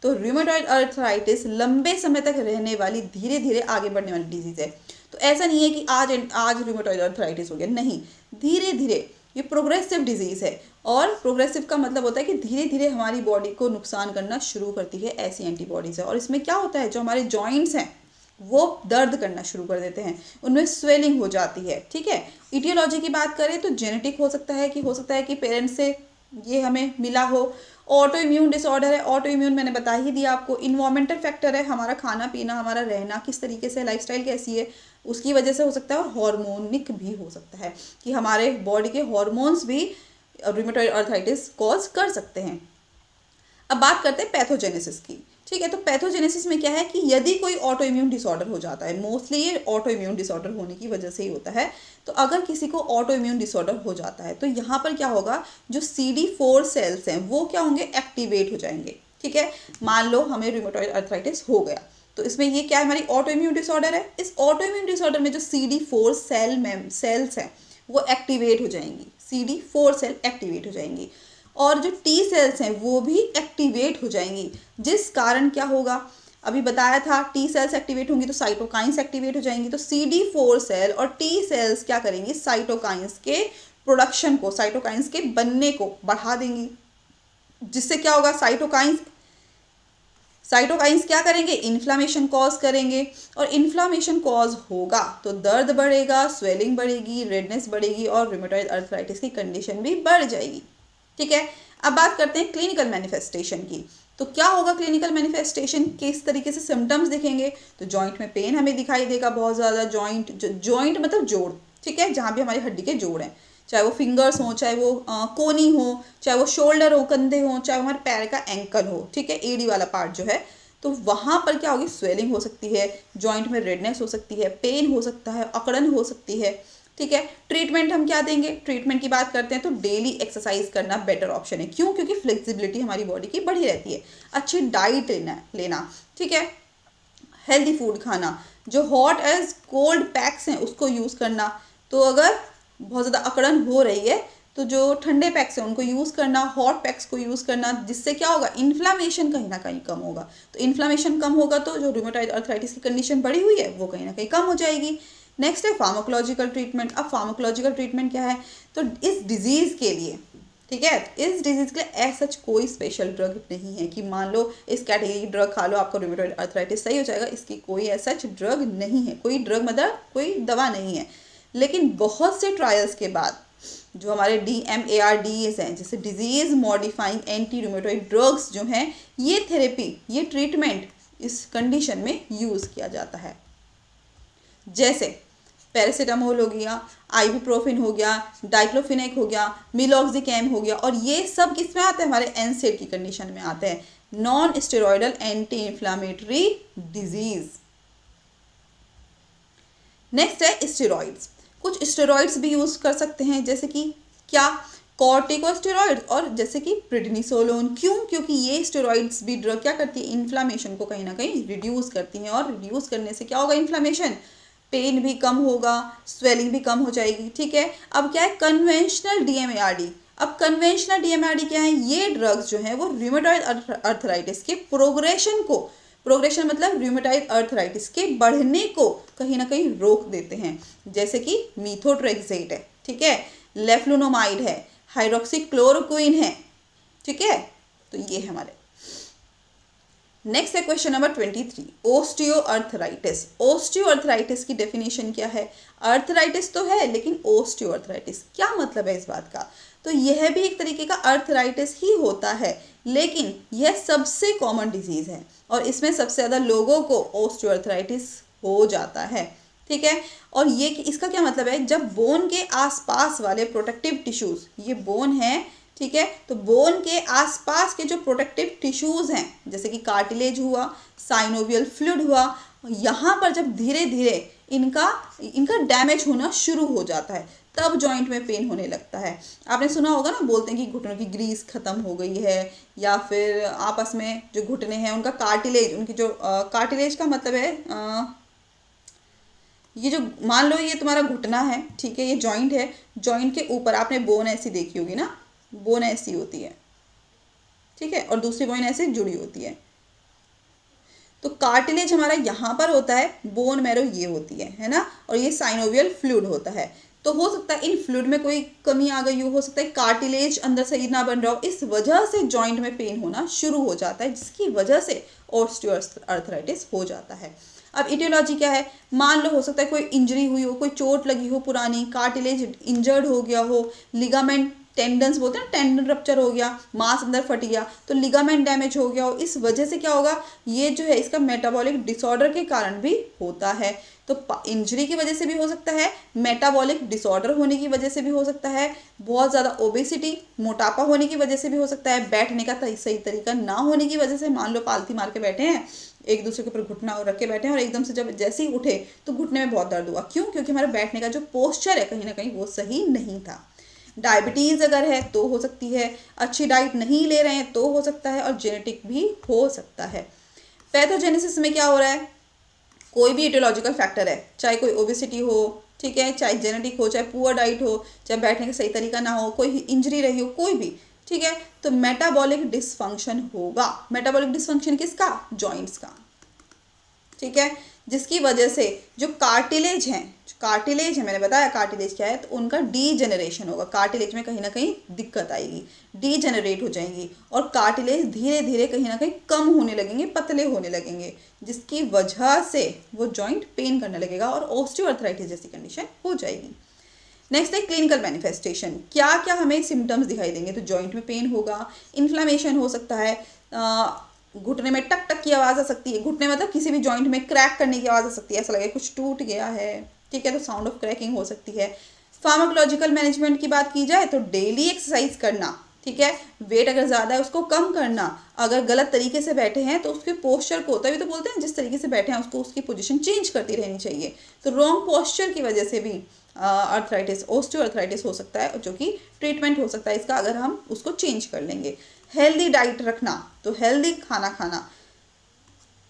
तो र्यूमेटॉइड अर्थराइटिस लंबे समय तक रहने वाली, धीरे धीरे आगे बढ़ने वाली डिजीज़ है। तो ऐसा नहीं है कि आज र्यूमेटॉइड अर्थराइटिस हो गया, नहीं, धीरे धीरे ये प्रोग्रेसिव डिजीज़ है। और प्रोग्रेसिव का मतलब होता है कि धीरे धीरे हमारी बॉडी को नुकसान करना शुरू करती है ऐसी एंटीबॉडीज़ है। और इसमें क्या होता है, जो हमारे जॉइंट्स हैं वो दर्द करना शुरू कर देते हैं, उनमें स्वेलिंग हो जाती है। ठीक है। इटियोलॉजी की बात करें तो जेनेटिक हो सकता है कि पेरेंट्स से ये हमें मिला हो। ऑटो इम्यून डिसऑर्डर है, ऑटो इम्यून मैंने बता ही दिया आपको। इन्वायरमेंटल फैक्टर है, हमारा खाना पीना, हमारा रहना किस तरीके से, लाइफस्टाइल कैसी है, उसकी वजह से हो सकता है। और हार्मोनिक भी हो सकता है कि हमारे बॉडी के हार्मोन्स भी रूमेटॉइड अर्थराइटिस कॉज कर सकते हैं। अब बात करते हैं पैथोजेनेसिस की। ठीक है। तो पैथोजेनेसिस में क्या है कि यदि कोई ऑटो इम्यून डिसऑर्डर हो जाता है, मोस्टली ये ऑटो इम्यून डिसऑर्डर होने की वजह से ही होता है। तो अगर किसी को ऑटो इम्यून डिसऑर्डर हो जाता है तो यहाँ पर क्या होगा, जो CD4 सेल्स हैं वो क्या होंगे, एक्टिवेट हो जाएंगे। ठीक है। मान लो हमें रूमेटॉइड अर्थराइटिस हो गया, तो इसमें ये क्या है, हमारी ऑटो इम्यून डिसऑर्डर है। इस ऑटो इम्यून डिसऑर्डर में जो CD4 सेल्स हैं वो एक्टिवेट हो जाएंगी, CD4 सेल एक्टिवेट हो जाएंगी, और जो T सेल्स हैं वो भी एक्टिवेट हो जाएंगी। जिस कारण क्या होगा, अभी बताया था, T सेल्स एक्टिवेट होंगी तो साइटोकाइंस एक्टिवेट हो जाएंगी। तो CD4 सेल और T सेल्स क्या करेंगी, साइटोकाइंस के प्रोडक्शन को, साइटोकाइंस के बनने को बढ़ा देंगी, जिससे क्या होगा, साइटोकाइंस क्या करेंगे, इन्फ्लामेशन कॉज करेंगे, और इन्फ्लामेशन कॉज होगा तो दर्द बढ़ेगा, स्वेलिंग बढ़ेगी, रेडनेस बढ़ेगी और रूमेटॉइड अर्थराइटिस की कंडीशन भी बढ़ जाएगी। ठीक है, अब बात करते हैं क्लिनिकल मैनिफेस्टेशन की। तो क्या होगा क्लिनिकल मैनिफेस्टेशन, किस तरीके से सिम्टम्स दिखेंगे, तो जॉइंट में पेन हमें दिखाई देगा बहुत ज़्यादा, जॉइंट मतलब जोड़, ठीक है, जहाँ भी हमारी हड्डी के जोड़ हैं, चाहे वो फिंगर्स हो, चाहे वो कोनी हो, चाहे वो शोल्डर हो, कंधे हो, चाहे हमारे पैर का एंकल हो, ठीक है, एडी वाला पार्ट जो है, तो वहाँ पर क्या होगी, स्वेलिंग हो सकती है, जॉइंट में रेडनेस हो सकती है, पेन हो सकता है, अकड़न हो सकती है। ठीक है, ट्रीटमेंट हम क्या देंगे, ट्रीटमेंट की बात करते हैं तो डेली एक्सरसाइज करना बेटर ऑप्शन है। क्यों, क्योंकि फ्लेक्सिबिलिटी हमारी बॉडी की बढ़ी रहती है। अच्छी डाइट लेना, ठीक है, हेल्दी फूड खाना, जो हॉट एज कोल्ड पैक्स हैं उसको यूज़ करना। तो अगर बहुत ज़्यादा अकड़न हो रही है तो जो ठंडे पैक्स हैं उनको यूज़ करना, हॉट पैक्स को यूज़ करना, जिससे क्या होगा, इन्फ्लामेशन कहीं ना कहीं कम होगा। तो इन्फ्लामेशन कम होगा तो जो रूमेटॉइड अर्थराइटिस की कंडीशन बढ़ी हुई है वो कहीं ना कहीं कम हो जाएगी। नेक्स्ट है फार्माकोलॉजिकल ट्रीटमेंट। अब फार्माकोलॉजिकल ट्रीटमेंट क्या है, तो इस डिजीज़ के लिए, ठीक है, इस डिजीज़ के लिए एज सच कोई स्पेशल ड्रग नहीं है कि मान लो इस कैटेगरी की ड्रग खा लो आपका रूमेटॉइड अर्थराइटिस सही हो जाएगा, इसकी कोई एज सच ड्रग नहीं है, कोई ड्रग मतलब कोई दवा नहीं है। लेकिन बहुत से ट्रायल्स के बाद जो हमारे DMARDs हैं, जैसे disease modifying anti rheumatoid drugs जो हैं, ये थेरेपी, ये ट्रीटमेंट इस कंडीशन में यूज़ किया जाता है। जैसे पैरासीटामोल हो गया, आइबुप्रोफेन हो गया, डाइक्लोफिनेक हो गया, मिलॉक्सिकैम हो गया, और ये सब किस में आते हैं, हमारे एनसेड की कंडीशन में आते हैं, non steroidal anti inflammatory disease. Next है स्टेरॉइड्स। कुछ स्टेरॉइड्स भी यूज कर सकते हैं, जैसे कि क्या, कॉर्टिकोस्टेरॉइड्स और जैसे कि प्रेडनिसोलोन। क्यों, क्योंकि ये स्टेरॉइड्स भी ड्रग क्या करती है, इन्फ्लामेशन को कहीं ना कहीं रिड्यूस करती हैं, और रिड्यूस करने से क्या होगा, इन्फ्लामेशन, पेन भी कम होगा, स्वेलिंग भी कम हो जाएगी। ठीक है, अब क्या है, कन्वेंशनल DMARD। अब कन्वेंशनल DMARD क्या है, ये ड्रग्स जो है वो रूमेटॉइड अर्थराइटिस के प्रोग्रेशन मतलब रूमेटॉइड अर्थराइटिस के बढ़ने को कहीं ना कहीं रोक देते हैं। जैसे कि मीथोट्रेक्सेट है, ठीक है, लेफ्लुनोमाइड है, हाइड्रोक्सीक्लोरोक्विन है, ठीक है, तो ये हमारे। नेक्स्ट है क्वेश्चन नंबर 23, ओस्टियोआर्थराइटिस। ओस्टियोआर्थराइटिस की डेफिनेशन क्या है, अर्थराइटिस तो है लेकिन ओस्टियोआर्थराइटिस क्या मतलब है इस बात का, तो यह भी एक तरीके का अर्थराइटिस ही होता है, लेकिन यह सबसे कॉमन डिजीज है और इसमें सबसे ज़्यादा लोगों को ओस्टियोआर्थराइटिस हो जाता है। ठीक है, और ये इसका क्या मतलब है, जब बोन के आसपास वाले प्रोटेक्टिव टिश्यूज, ये बोन है, ठीक है, तो बोन के आसपास के जो प्रोटेक्टिव टिश्यूज हैं, जैसे कि कार्टिलेज हुआ, साइनोवियल फ्लूइड हुआ, यहाँ पर जब धीरे धीरे इनका डैमेज होना शुरू हो जाता है, तब जॉइंट में पेन होने लगता है। आपने सुना होगा ना, बोलते हैं कि घुटनों की ग्रीस खत्म हो गई है, या फिर आपस में जो घुटने हैं उनका कार्टिलेज, उनकी जो कार्टिलेज का मतलब है ये जो, मान लो ये तुम्हारा घुटना है, ठीक है, ये जॉइंट है, जॉइंट के ऊपर आपने बोन ऐसी देखी होगी ना, बोन ऐसी होती है, ठीक है, और दूसरी बोन ऐसे जुड़ी होती है। तो कार्टिलेज हमारा यहाँ पर होता है, बोन मैरो ये होती है ना, और ये साइनोवियल फ्लूइड होता है। तो हो सकता है इन फ्लूइड में कोई कमी आ गई हो सकता है कार्टिलेज अंदर सही ना बन रहा हो, इस वजह से जॉइंट में पेन होना शुरू हो जाता है, जिसकी वजह से ऑस्टियोआर्थराइटिस हो जाता है। अब इटियोलॉजी क्या है, मान लो हो सकता है कोई इंजरी हुई हो, कोई चोट लगी हो पुरानी, कार्टिलेज इंजर्ड हो गया हो, लिगामेंट टेंडन्स बोलते हैं ना, टेंडन रप्चर हो गया, मांस अंदर फट गया, तो लिगामेंट डैमेज हो गया हो, इस वजह से क्या होगा, ये जो है इसका मेटाबॉलिक डिसऑर्डर के कारण भी होता है। तो इंजरी की वजह से भी हो सकता है, मेटाबॉलिक डिसऑर्डर होने की वजह से भी हो सकता है, बहुत ज़्यादा ओबेसिटी, मोटापा होने की वजह से भी हो सकता है, बैठने का सही तरीका ना होने की वजह से, मान लो पालथी मार के बैठे हैं, एक दूसरे के ऊपर घुटना रख के बैठे हैं और एकदम से जब जैसे ही उठे तो घुटने में बहुत दर्द हुआ। क्यों, क्योंकि हमारे बैठने का जो पोस्चर है कहीं ना कहीं वो सही नहीं था। डायबिटीज़ अगर है तो हो सकती है, अच्छी डाइट नहीं ले रहे हैं तो हो सकता है, और जेनेटिक भी हो सकता है। पैथोजेनेसिस में क्या हो रहा है, कोई भी इटियोलॉजिकल फैक्टर है, चाहे कोई ओबेसिटी हो, ठीक है, चाहे जेनेटिक हो, चाहे पुअर डाइट हो, चाहे बैठने का सही तरीका ना हो, कोई इंजरी रही हो, कोई भी, ठीक है, तो मेटाबॉलिक डिसफंक्शन होगा। मेटाबॉलिक डिसफंक्शन किसका, जॉइंट्स का। ठीक है, जिसकी वजह से जो कार्टिलेज है, मैंने बताया कार्टिलेज क्या है, तो उनका डीजेनरेशन होगा। कार्टिलेज में कहीं ना कहीं दिक्कत आएगी, डीजेनरेट हो जाएंगी और कार्टिलेज धीरे धीरे कहीं ना कहीं कम होने लगेंगे, पतले होने लगेंगे, जिसकी वजह से वो जॉइंट पेन करने लगेगा और ऑस्टियोआर्थराइटिस जैसी कंडीशन हो जाएगी। नेक्स्ट है क्लिनिकल मैनिफेस्टेशन। क्या क्या हमें सिम्टम्स दिखाई देंगे? तो जॉइंट में पेन होगा, इन्फ्लामेशन हो सकता है, घुटने में टक टक की आवाज़ आ सकती है। घुटने मतलब किसी भी जॉइंट में क्रैक करने की आवाज़ आ सकती है, ऐसा लगे कुछ टूट गया है, ठीक है, तो साउंड ऑफ क्रैकिंग हो सकती है। फार्माकोलॉजिकल मैनेजमेंट की बात की जाए तो डेली एक्सरसाइज करना, ठीक है, वेट अगर ज़्यादा है उसको कम करना, अगर गलत तरीके से बैठे हैं तो उसके पोस्चर को, तभी तो बोलते हैं जिस तरीके से बैठे हैं उसको उसकी पोजीशन चेंज करती रहनी चाहिए। तो रॉन्ग पोस्चर की वजह से भी आर्थराइटिस, ऑस्टियोआर्थराइटिस हो सकता है, जो कि ट्रीटमेंट हो सकता है इसका अगर हम उसको चेंज कर लेंगे। हेल्दी डाइट रखना, तो हेल्दी खाना खाना।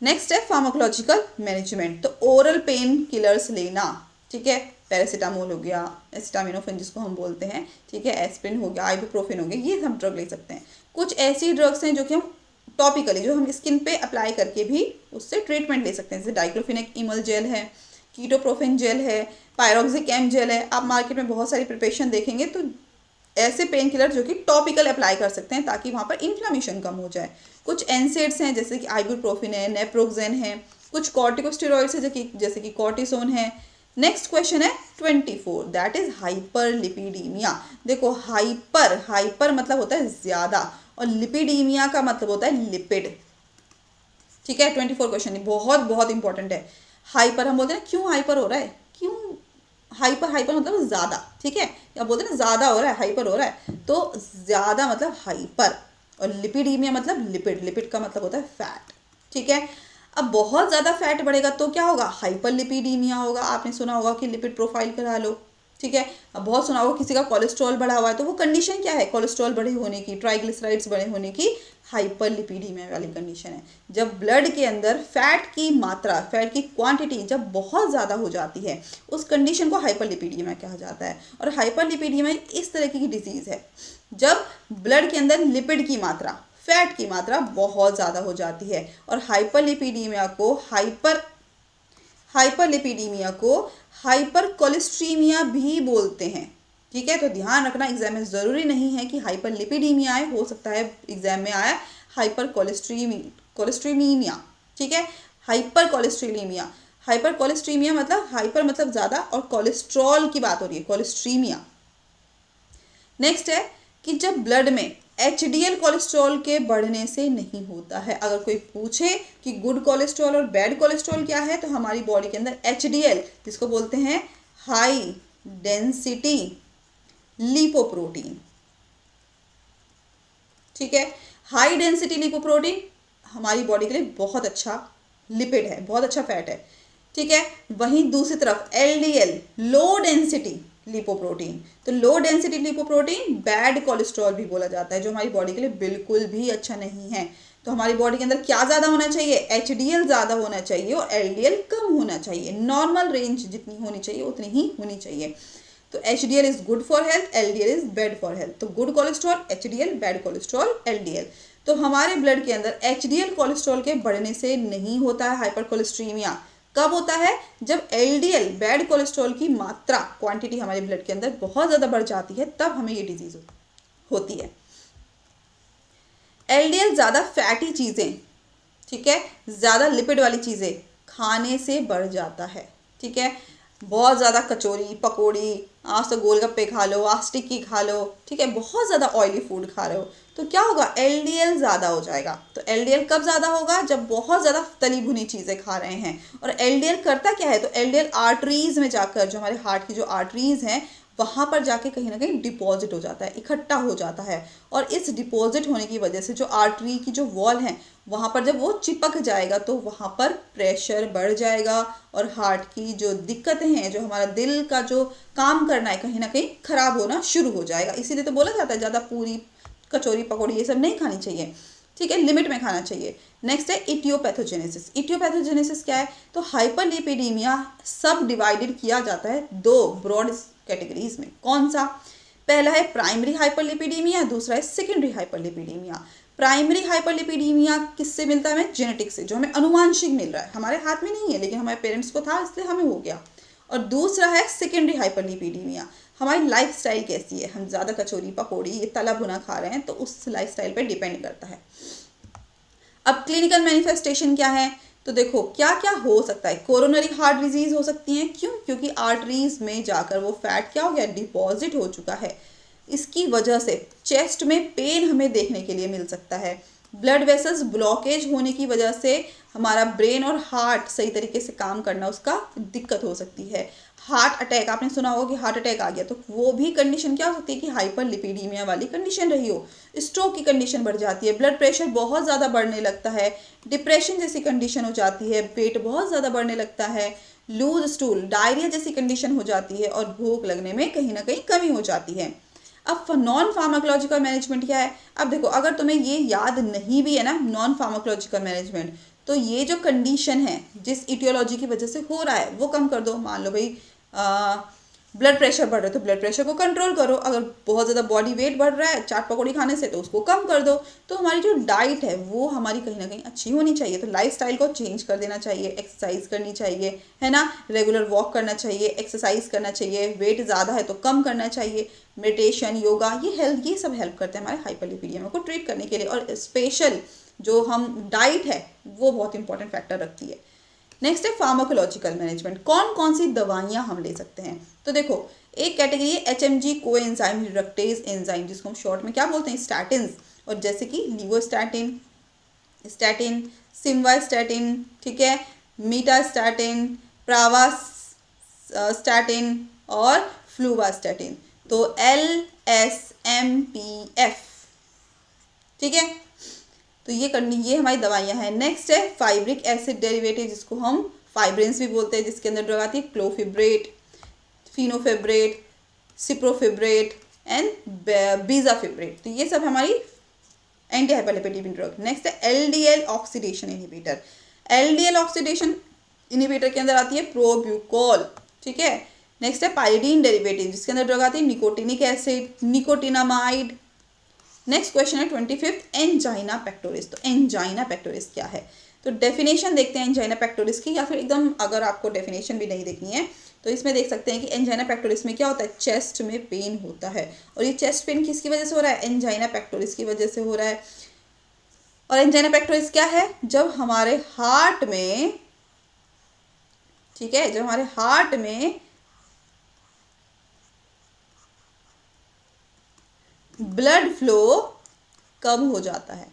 नेक्स्ट है फार्माकोलॉजिकल मैनेजमेंट, तो ओरल पेन किलर्स लेना, ठीक है, पैरासीटामोल हो गया, एसिटामिनोफेन जिसको हम बोलते हैं, ठीक है, एस्पिरिन हो गया, आइबुप्रोफेन हो गया, ये हम ड्रग ले सकते हैं। कुछ ऐसी ड्रग्स हैं जो कि हम टॉपिकली, जो हम स्किन पे अप्लाई करके भी उससे ट्रीटमेंट ले सकते हैं, जैसे डाइक्लोफिनेक इमल जेल है, कीटोप्रोफेन जेल है, पायरोक्सिकैम जेल है। आप मार्केट में बहुत सारी प्रिपरेशन देखेंगे, तो ऐसे पेन किलर जो कि टॉपिकल अप्लाई कर सकते हैं ताकि वहाँ पर इन्फ्लामेशन कम हो जाए। कुछ एनसेड्स हैं जैसे कि आइबुप्रोफेन है, नेप्रोक्सेन है, कुछ कॉर्टिकोस्टेरॉइड्स है जैसे कि कॉर्टिसोन है। नेक्स्ट क्वेश्चन है 24, दैट इज हाइपरलिपिडीमिया। देखो हाइपर मतलब होता है ज़्यादा और लिपिडीमिया का मतलब होता है लिपिड, ठीक है। 24 क्वेश्चन बहुत बहुत इंपॉर्टेंट है। हाइपर हम बोलते हैं क्यों हाइपर हो रहा है, क्यों हाइपर मतलब ज़्यादा, ठीक है, क्या बोलते हैं ना, ज़्यादा हो रहा है, हाइपर हो रहा है, तो ज़्यादा मतलब हाइपर। और लिपिडीमिया मतलब लिपिड का मतलब होता है फैट, ठीक है। अब बहुत ज़्यादा फैट बढ़ेगा तो क्या होगा, हाइपर लिपिडीमिया होगा। आपने सुना होगा कि लिपिड प्रोफाइल करा लो, ठीक है। अब बहुत सुना होगा किसी का कोलेस्ट्रॉल बढ़ा हुआ है, तो वो कंडीशन क्या है, कोलेस्ट्रॉल बढ़े होने की, ट्राइग्लिसराइड्स बढ़े होने की, हाइपरलिपिडीमिया वाली कंडीशन है। जब ब्लड के अंदर फैट की मात्रा, फैट की क्वांटिटी जब बहुत ज़्यादा हो जाती है, उस कंडीशन को हाइपरलिपिडीमिया कहा जाता है। और हाइपरलिपिडीमिया इस तरह की डिजीज़ है जब ब्लड के अंदर लिपिड की मात्रा, फैट की मात्रा बहुत ज़्यादा हो जाती है। और हाइपरलिपिडीमिया को हाइपर कोलेस्ट्रीमिया भी बोलते हैं, ठीक है। तो ध्यान रखना, एग्जाम में ज़रूरी नहीं है कि हाइपरलिपिडीमिया आए, हो सकता है एग्जाम में आया हाइपर कोलेस्ट्रीमीमिया, ठीक है। हाइपर कोलेस्ट्रीमिया मतलब हाइपर मतलब ज़्यादा और कोलेस्ट्रॉल की बात हो रही है, कोलेस्ट्रीमिया। नेक्स्ट है कि जब ब्लड में एचडीएल कोलेस्ट्रॉल के बढ़ने से नहीं होता है। अगर कोई पूछे कि गुड कोलेस्ट्रॉल और बैड कोलेस्ट्रॉल क्या है, तो हमारी बॉडी के अंदर एचडीएल, जिसको बोलते हैं हाई डेंसिटी लिपोप्रोटीन, ठीक है, हाई डेंसिटी लिपोप्रोटीन हमारी बॉडी के लिए बहुत अच्छा लिपिड है, बहुत अच्छा फैट है, ठीक है। वहीं दूसरी तरफ एलडीएल, लो डेंसिटी लिपोप्रोटीन, तो low density lipoprotein bad cholesterol भी बोला जाता है, जो हमारी बॉडी के लिए बिल्कुल भी अच्छा नहीं है। तो हमारी बॉडी के अंदर क्या ज़्यादा होना चाहिए, एचडीएल ज़्यादा होना चाहिए और एलडीएल कम होना चाहिए। नॉर्मल रेंज जितनी होनी चाहिए उतनी ही होनी चाहिए। तो HDL is good for health, LDL is bad for health. तो good cholesterol HDL, bad cholesterol LDL. तो हमारे ब्लड के अंदर एचडीएल कोलेस्ट्रॉल के बढ़ने से नहीं होता है हाइपर कोलेस्ट्रीमिया। कब होता है, जब एलडीएल, बैड कोलेस्ट्रॉल की मात्रा, क्वांटिटी हमारे ब्लड के अंदर बहुत ज़्यादा बढ़ जाती है, तब हमें ये डिजीज होती है। एलडीएल ज़्यादा फैटी चीज़ें, ठीक है, ज़्यादा लिपिड वाली चीज़ें खाने से बढ़ जाता है, ठीक है। बहुत ज़्यादा कचौरी, पकौड़ी, आज तो गोलगप्पे खा लो, आज टिक्की खा लो, ठीक है, बहुत ज़्यादा ऑयली फूड खा रहे हो, तो क्या होगा, एलडीएल ज़्यादा हो जाएगा। तो एलडीएल कब ज़्यादा होगा, जब बहुत ज़्यादा तली भुनी चीज़ें खा रहे हैं। और एलडीएल करता क्या है, तो एलडीएल आर्टरीज़ में जाकर, जो हमारे हार्ट की जो आर्टरीज़ हैं, वहाँ पर जाके कहीं ना कहीं डिपॉजिट हो जाता है, इकट्ठा हो जाता है। और इस डिपॉजिट होने की वजह से जो आर्टरी की जो वॉल है, वहाँ पर जब वो चिपक जाएगा तो वहाँ पर प्रेशर बढ़ जाएगा और हार्ट की जो दिक्कतें हैं, जो हमारा दिल का जो काम करना है, कहीं ना कहीं खराब होना शुरू हो जाएगा। इसीलिए तो बोला जाता है ज़्यादा पूरी, कचौरी, पकौड़ी ये सब नहीं खानी चाहिए, ठीक है, लिमिट में खाना चाहिए। नेक्स्ट है इटियोपैथोजेनेसिस। इटियोपैथोजेनेसिस क्या है, तो हाइपरलिपिडीमिया सब डिवाइडेड किया जाता है दो ब्रॉड कैटेगरीज में। कौन सा, पहला है प्राइमरी हाइपरलिपिडीमिया, दूसरा है सेकेंडरी हाइपरलिपिडीमिया। प्राइमरी हाइपरलिपिडीमिया किससे मिलता है हमें? जेनेटिक्स से, जो हमें अनुवांशिक मिल रहा है, हमारे हाथ में नहीं है लेकिन हमारे पेरेंट्स को था इसलिए हमें हो गया। और दूसरा है सेकेंडरी हाइपरलिपिडीमिया, हमारी लाइफस्टाइल कैसी है, हम ज़्यादा कचौरी पकौड़ी ये तला भुना खा रहे हैं तो उस लाइफस्टाइल पे डिपेंड करता है। अब क्लिनिकल मैनिफेस्टेशन क्या है? तो देखो क्या क्या हो सकता है। कोरोनरी हार्ट डिजीज हो सकती है, क्यों? क्योंकि आर्टरीज में जाकर वो फैट क्या हो गया? डिपॉजिट हो चुका है। इसकी वजह से चेस्ट में पेन हमें देखने के लिए मिल सकता है। ब्लड वेसल्स ब्लॉकेज होने की वजह से हमारा ब्रेन और हार्ट सही तरीके से काम करना उसका दिक्कत हो सकती है। हार्ट अटैक, आपने सुना होगा कि हार्ट अटैक आ गया, तो वो भी कंडीशन क्या हो सकती है कि हाइपरलिपिडीमिया वाली कंडीशन रही हो। स्ट्रोक की कंडीशन बढ़ जाती है, ब्लड प्रेशर बहुत ज़्यादा बढ़ने लगता है, डिप्रेशन जैसी कंडीशन हो जाती है, वेट बहुत ज़्यादा बढ़ने लगता है, लूज स्टूल, डायरिया जैसी कंडीशन हो जाती है और भूख लगने में कहीं ना कहीं कमी हो जाती है। अब नॉन फार्माकोलॉजिकल मैनेजमेंट क्या है? अब देखो अगर तुम्हें ये याद नहीं भी है ना नॉन फार्माकोलॉजिकल मैनेजमेंट, तो ये जो कंडीशन है जिस इटियोलॉजी की वजह से हो रहा है वो कम कर दो। मान लो भाई ब्लड प्रेशर बढ़ रहा है तो ब्लड प्रेशर को कंट्रोल करो। अगर बहुत ज़्यादा बॉडी वेट बढ़ रहा है चाट पकौड़ी खाने से तो उसको कम कर दो। तो हमारी जो डाइट है वो हमारी कहीं ना कहीं अच्छी होनी चाहिए। तो लाइफस्टाइल को चेंज कर देना चाहिए, एक्सरसाइज करनी चाहिए, है ना, रेगुलर वॉक करना चाहिए, एक्सरसाइज करना चाहिए, वेट ज़्यादा है तो कम करना चाहिए, मेडिटेशन, योगा, ये सब हेल्प करते हैं हमारे हाइपरलिपिडीमिया को ट्रीट करने के लिए। और स्पेशल जो हम डाइट है वो बहुत इंपॉर्टेंट फैक्टर रखती है। नेक्स्ट है फार्माकोलॉजिकल मैनेजमेंट, कौन कौन सी दवाइयाँ हम ले सकते हैं? तो देखो एक कैटेगरी है HMG कोएंजाइम रिडक्टेज एंजाइम, जिसको हम शॉर्ट में क्या बोलते हैं? स्टैटिन्स। और जैसे कि लिवोस्टैटिन, स्टैटिन, सिम्वास्टैटिन, ठीक है, मीटास्टैटिन, प्रावास्टैटिन और फ्लूवास्टैटिन। तो LSMPF, ठीक है। तो ये हमारी दवाइयाँ हैं। नेक्स्ट है फाइब्रिक एसिड डेरिवेटिव, जिसको हम फाइब्रेंस भी बोलते हैं, जिसके अंदर ड्रग आती है क्लोफिब्रेट, फिनोफिब्रेट, सिप्रोफिब्रेट एंड बीजाफिब्रेट। तो ये सब हमारी एंटी हाइपरलिपिडीमिक ड्रग। नेक्स्ट है LDL oxidation inhibitor. LDL oxidation inhibitor के अंदर आती है प्रोब्यूकोल, ठीक है। नेक्स्ट है पाइरीडीन डेरिवेटिव, जिसके अंदर ड्रग आती है nicotinic acid, nicotinamide. Next question है 25th, एंजाइना पेक्टोरिस। तो एंजाइना पेक्टोरिस क्या है? तो डेफिनेशन देखते हैं एंजाइना पेक्टोरिस की, या फिर एकदम अगर आपको डेफिनेशन भी नहीं देखनी है तो इसमें देख सकते हैं कि एंजाइना पेक्टोरिस में क्या होता है? चेस्ट में पेन होता है। और ये चेस्ट पेन किसकी वजह से हो रहा है? एंजाइना पेक्टोरिस की वजह से हो रहा है। और एंजाइना पेक्टोरिस क्या है? जब हमारे हार्ट में, ठीक है, जब हमारे हार्ट में ब्लड फ्लो कम हो जाता है,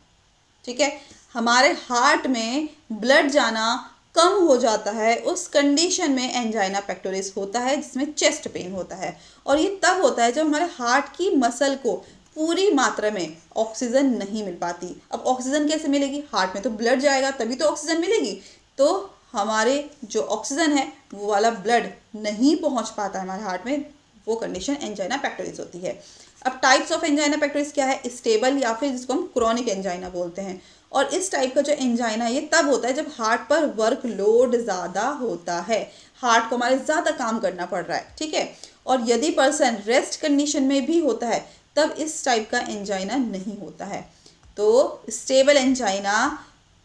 ठीक है, हमारे हार्ट में ब्लड जाना कम हो जाता है, उस कंडीशन में एंजाइना पेक्टोरिस होता है, जिसमें चेस्ट पेन होता है। और ये तब होता है जब हमारे हार्ट की मसल को पूरी मात्रा में ऑक्सीजन नहीं मिल पाती। अब ऑक्सीजन कैसे मिलेगी? हार्ट में तो ब्लड जाएगा तभी तो ऑक्सीजन मिलेगी। तो हमारे जो ऑक्सीजन है वो वाला ब्लड नहीं पहुंच पाता है हमारे हार्ट में, वो कंडीशन एंजाइना पेक्टोरिस होती है। अब टाइप्स ऑफ एंजाइना पेक्टोरिस क्या है? स्टेबल, या फिर जिसको हम क्रॉनिक एंजाइना बोलते हैं। और इस टाइप का जो एंजाइना ये तब होता है जब हार्ट पर वर्क लोड ज़्यादा होता है, हार्ट को हमारे ज़्यादा काम करना पड़ रहा है, ठीक है। और यदि पर्सन रेस्ट कंडीशन में भी होता है तब इस टाइप का एंजाइना नहीं होता है। तो स्टेबल एंजाइना,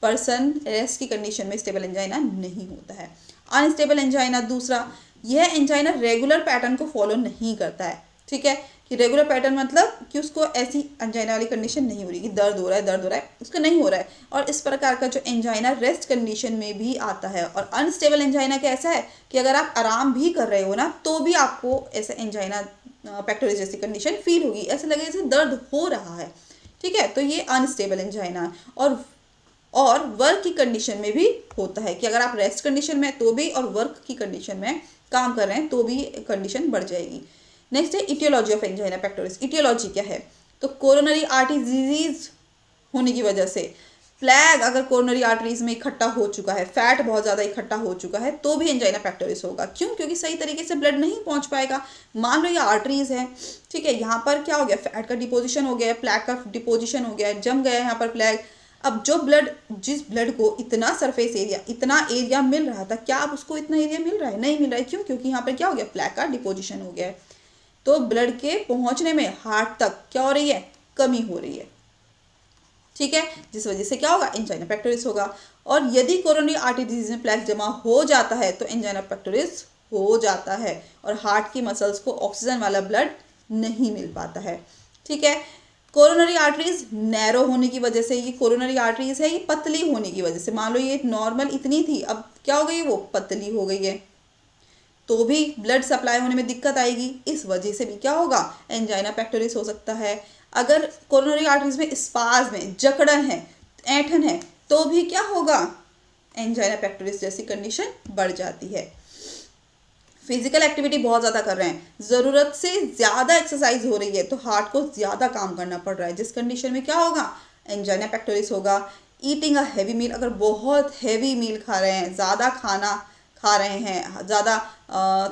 पर्सन रेस्ट की कंडीशन में स्टेबल एंजाइना नहीं होता है। अनस्टेबल एंजाइना दूसरा, यह एंजाइना रेगुलर पैटर्न को फॉलो नहीं करता है, ठीक है, कि रेगुलर पैटर्न मतलब कि उसको ऐसी एंजाइना वाली कंडीशन नहीं हो रही कि दर्द हो रहा है, उसका नहीं हो रहा है। और इस प्रकार का जो एंजाइना रेस्ट कंडीशन में भी आता है। और अनस्टेबल एंजाइना कैसा है कि अगर आप आराम भी कर रहे हो ना तो भी आपको ऐसा एंजाइना पेक्टोरिस जैसी कंडीशन फील होगी, ऐसा लगेगा जैसे दर्द हो रहा है, ठीक है। तो ये अनस्टेबल एंजाइना। और वर्क की कंडीशन में भी होता है कि अगर आप रेस्ट कंडीशन में तो भी और वर्क की कंडीशन में काम कर रहे हैं तो भी कंडीशन बढ़ जाएगी। नेक्स्ट है etiology of angina pectoris. Etiology क्या है? तो कोरोनरी आर्टरी डिजीज होने की वजह से, प्लैग अगर कोरोनरी आर्टरीज में इकट्ठा हो चुका है, फैट बहुत ज़्यादा इकट्ठा हो चुका है तो भी एंजाइना पेक्टोरिस होगा। क्यों? क्योंकि सही तरीके से ब्लड नहीं पहुंच पाएगा। मान लो ये आर्टरीज है, ठीक है, यहाँ पर क्या हो गया? फैट का डिपोजिशन हो गया, प्लैग का डिपोजिशन हो गया, जम गया यहाँ पर प्लैग। अब जो ब्लड, जिस ब्लड को इतना सरफेस एरिया, इतना एरिया मिल रहा था, क्या अब उसको इतना एरिया मिल रहा है? नहीं मिल रहा है। क्यों? क्योंकि यहाँ पर क्या हो गया? प्लैग का डिपोजिशन हो गया है। तो ब्लड के पहुंचने में हार्ट तक क्या हो रही है? कमी हो रही है, ठीक है, जिस वजह से क्या होगा, एंजाइना पेक्टोरिस होगा। और यदि कोरोनरी आर्टरी डिजीज में प्लेक जमा हो जाता है तो एंजाइना पेक्टोरिस हो जाता है और हार्ट की मसल्स को ऑक्सीजन वाला ब्लड नहीं मिल पाता है। ठीक है, कोरोनरी आर्टरीज नैरो होने की वजह से, ये कोरोनरी आर्टरीज है ये पतली होने की वजह से, मान लो ये नॉर्मल इतनी थी, अब क्या हो गई, वो पतली हो गई है, तो भी ब्लड सप्लाई होने में दिक्कत आएगी, इस वजह से भी क्या होगा, एंजाइना पेक्टोरिस हो सकता है। अगर कोरोनरी आर्टरीज में स्पाज्म है, जकड़न है, ऐंठन है, तो भी क्या होगा, एंजाइना पेक्टोरिस जैसी कंडीशन बढ़ जाती है। फिजिकल एक्टिविटी बहुत ज़्यादा कर रहे हैं, ज़रूरत से ज़्यादा एक्सरसाइज हो रही है, तो हार्ट को ज़्यादा काम करना पड़ रहा है, जिस कंडीशन में क्या होगा, एंजाइना पेक्टोरिस होगा। ईटिंग अ हैवी मील, अगर बहुत हैवी मील खा रहे हैं, ज़्यादा खाना खा रहे हैं, ज़्यादा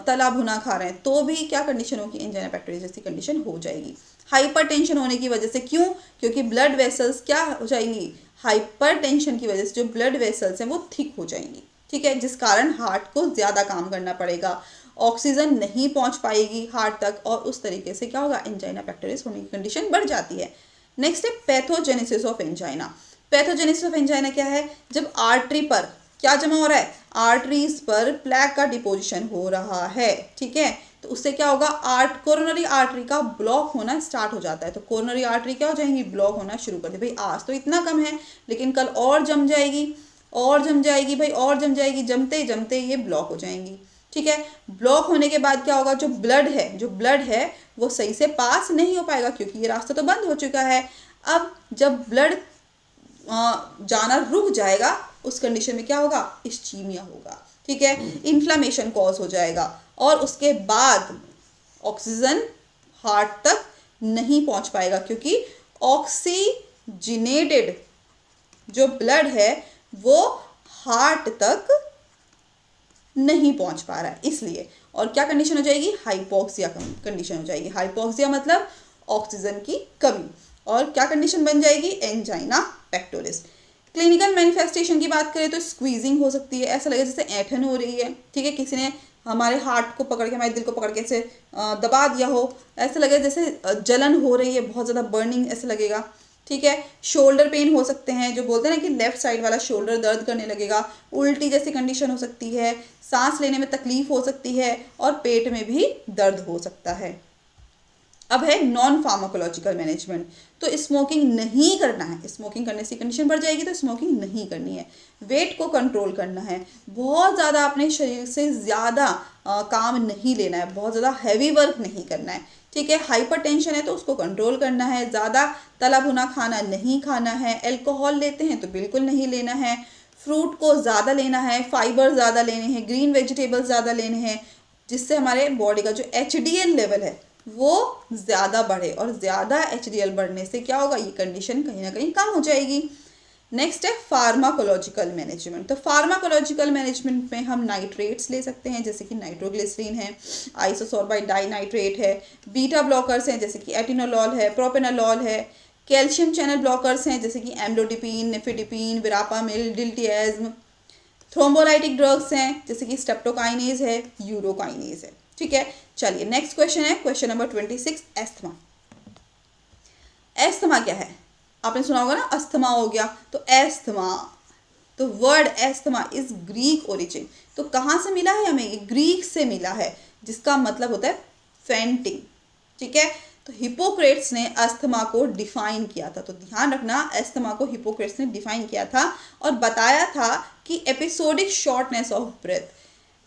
तला भुना खा रहे हैं, तो भी क्या कंडीशन होगी, एंजाइना पेक्टोरिस जैसी कंडीशन हो जाएगी। हाइपरटेंशन होने की वजह से, क्यों, क्योंकि ब्लड वेसल्स क्या हो जाएंगी, हाइपरटेंशन की वजह से जो ब्लड वेसल्स हैं वो थिक हो जाएंगी। ठीक है, जिस कारण हार्ट को ज़्यादा काम करना पड़ेगा, ऑक्सीजन नहीं पहुंच पाएगी हार्ट तक, और उस तरीके से क्या होगा, एंजाइना पेक्टोरिस होने की कंडीशन बढ़ जाती है। नेक्स्ट है pathogenesis of angina. Pathogenesis of angina क्या है, जब आर्टरी पर क्या जमा हो रहा है, आर्टरीज पर प्लेक का डिपोजिशन हो रहा है। ठीक है, तो उससे क्या होगा, कोरोनरी आर्टरी का ब्लॉक होना स्टार्ट हो जाता है, तो कोरोनरी आर्टरी क्या हो जाएंगी, ब्लॉक होना शुरू कर दे, भाई आज तो इतना कम है लेकिन कल और जम जाएगी, और जम जाएगी भाई, और जम जाएगी, जमते जमते ये ब्लॉक हो जाएंगी। ठीक है, ब्लॉक होने के बाद क्या होगा, जो ब्लड है वो सही से पास नहीं हो पाएगा, क्योंकि ये रास्ता तो बंद हो चुका है। अब जब ब्लड जाना रुक जाएगा, उस कंडीशन में क्या होगा, इस्चीमिया होगा। ठीक है, इन्फ्लामेशन कॉज हो जाएगा, और उसके बाद ऑक्सीजन हार्ट तक नहीं पहुंच पाएगा, क्योंकि ऑक्सीजनेटेड जो ब्लड है वो हार्ट तक नहीं पहुंच पा रहा है, इसलिए। और क्या कंडीशन हो जाएगी, हाइपोक्सिया कंडीशन हो जाएगी। हाइपोक्सिया मतलब ऑक्सीजन की कमी, और क्या कंडीशन बन जाएगी, एंजाइना पेक्टोरिस। क्लिनिकल मैनिफेस्टेशन की बात करें तो स्क्वीजिंग हो सकती है, ऐसा लगे जैसे ऐंठन हो रही है। ठीक है, किसी ने हमारे हार्ट को पकड़ के, हमारे दिल को पकड़ के ऐसे दबा दिया हो, ऐसा लगे जैसे जलन हो रही है, बहुत ज़्यादा बर्निंग ऐसा लगेगा। ठीक है, शोल्डर पेन हो सकते हैं, जो बोलते हैं ना कि लेफ्ट साइड वाला शोल्डर दर्द करने लगेगा, उल्टी जैसी कंडीशन हो सकती है, सांस लेने में तकलीफ हो सकती है, और पेट में भी दर्द हो सकता है। अब है नॉन फार्माकोलॉजिकल मैनेजमेंट, तो स्मोकिंग नहीं करना है, स्मोकिंग करने से कंडीशन बढ़ जाएगी, तो स्मोकिंग नहीं करनी है। वेट को कंट्रोल करना है, बहुत ज़्यादा अपने शरीर से ज़्यादा काम नहीं लेना है, बहुत ज़्यादा हैवी वर्क नहीं करना है। ठीक है, हाइपरटेंशन है तो उसको कंट्रोल करना है, ज़्यादा तला भुना खाना नहीं खाना है, अल्कोहल लेते हैं तो बिल्कुल नहीं लेना है, फ्रूट को ज़्यादा लेना है, फाइबर ज़्यादा लेने हैं, ग्रीन वेजिटेबल्स ज़्यादा लेने हैं, जिससे हमारे बॉडी का जो HDL लेवल है वो ज़्यादा बढ़े, और ज़्यादा HDL बढ़ने से क्या होगा, ये कंडीशन कहीं ना कहीं कम हो जाएगी। नेक्स्ट है फार्माकोलॉजिकल मैनेजमेंट, तो फार्माकोलॉजिकल मैनेजमेंट में हम नाइट्रेट्स ले सकते हैं, जैसे कि नाइट्रोग्लिसरीन है, आइसोसोर्बाइड डाइनाइट्रेट है, बीटा ब्लॉकर्स हैं जैसे कि एटिनोलॉल है, प्रोपेनोलॉल है, कैल्शियम चैनल ब्लॉकर्स हैं जैसे कि amlodipine, nifedipine, verapamil, diltiazem, thrombolytic drugs हैं जैसे कि स्टेप्टोकाइनेज है, यूरोकाइनेज है। ठीक है, चलिए नेक्स्ट क्वेश्चन है, क्वेश्चन नंबर 26, एस्थमा। एस्थमा क्या है, आपने सुना होगा ना, अस्थमा हो गया, तो एस्थमा, तो word asthma is Greek origin, तो कहाँ से मिला है हमें, ग्रीक से मिला है, जिसका मतलब होता है फेंटिंग। ठीक है, तो हिपोक्रेट्स ने अस्थमा को डिफाइन किया था, तो ध्यान रखना, अस्थमा को हिपोक्रेट्स ने डिफाइन किया था और बताया था कि episodic shortness of breath.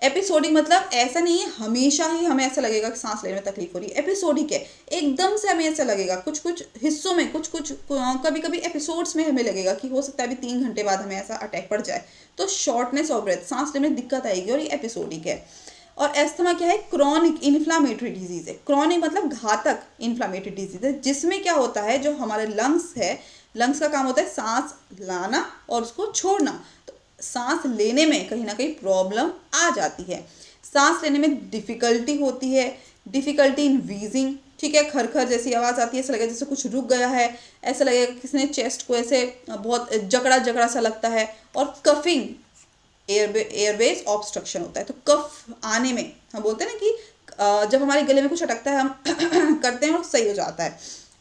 Episodic मतलब ऐसा नहीं है हमेशा ही हमें ऐसा लगेगा कि सांस लेने में तकलीफ हो रही है, एपिसोडिक है, एकदम से हमें ऐसा लगेगा, कुछ कुछ हिस्सों में, कुछ कुछ कभी कभी एपिसोड्स में हमें लगेगा कि हो सकता है अभी 3 घंटे बाद हमें ऐसा अटैक पड़ जाए, तो शॉर्टनेस ऑफ ब्रेथ, सांस लेने में दिक्कत आएगी, और ये एपिसोडिक है। और एस्थमा क्या है, क्रॉनिक इन्फ्लामेटरी डिजीज है, क्रॉनिक मतलब घातक इन्फ्लामेटरी डिजीज है, जिसमें क्या होता है, जो हमारे लंग्स है, लंग्स का काम होता है सांस लाना और उसको छोड़ना, तो सांस लेने में कहीं ना कहीं प्रॉब्लम आ जाती है, सांस लेने में डिफ़िकल्टी होती है, डिफ़िकल्टी इन वीजिंग। ठीक है, खरखर जैसी आवाज़ आती है, ऐसा लगेगा जैसे कुछ रुक गया है, ऐसा लगेगा किसी ने चेस्ट को ऐसे बहुत जकड़ा जकड़ा सा लगता है, और कफिंग, एयरवेज ऑब्स्ट्रक्शन होता है, तो कफ आने में हम बोलते हैं ना कि जब हमारे गले में कुछ अटकता है हम करते हैं और सही हो जाता है,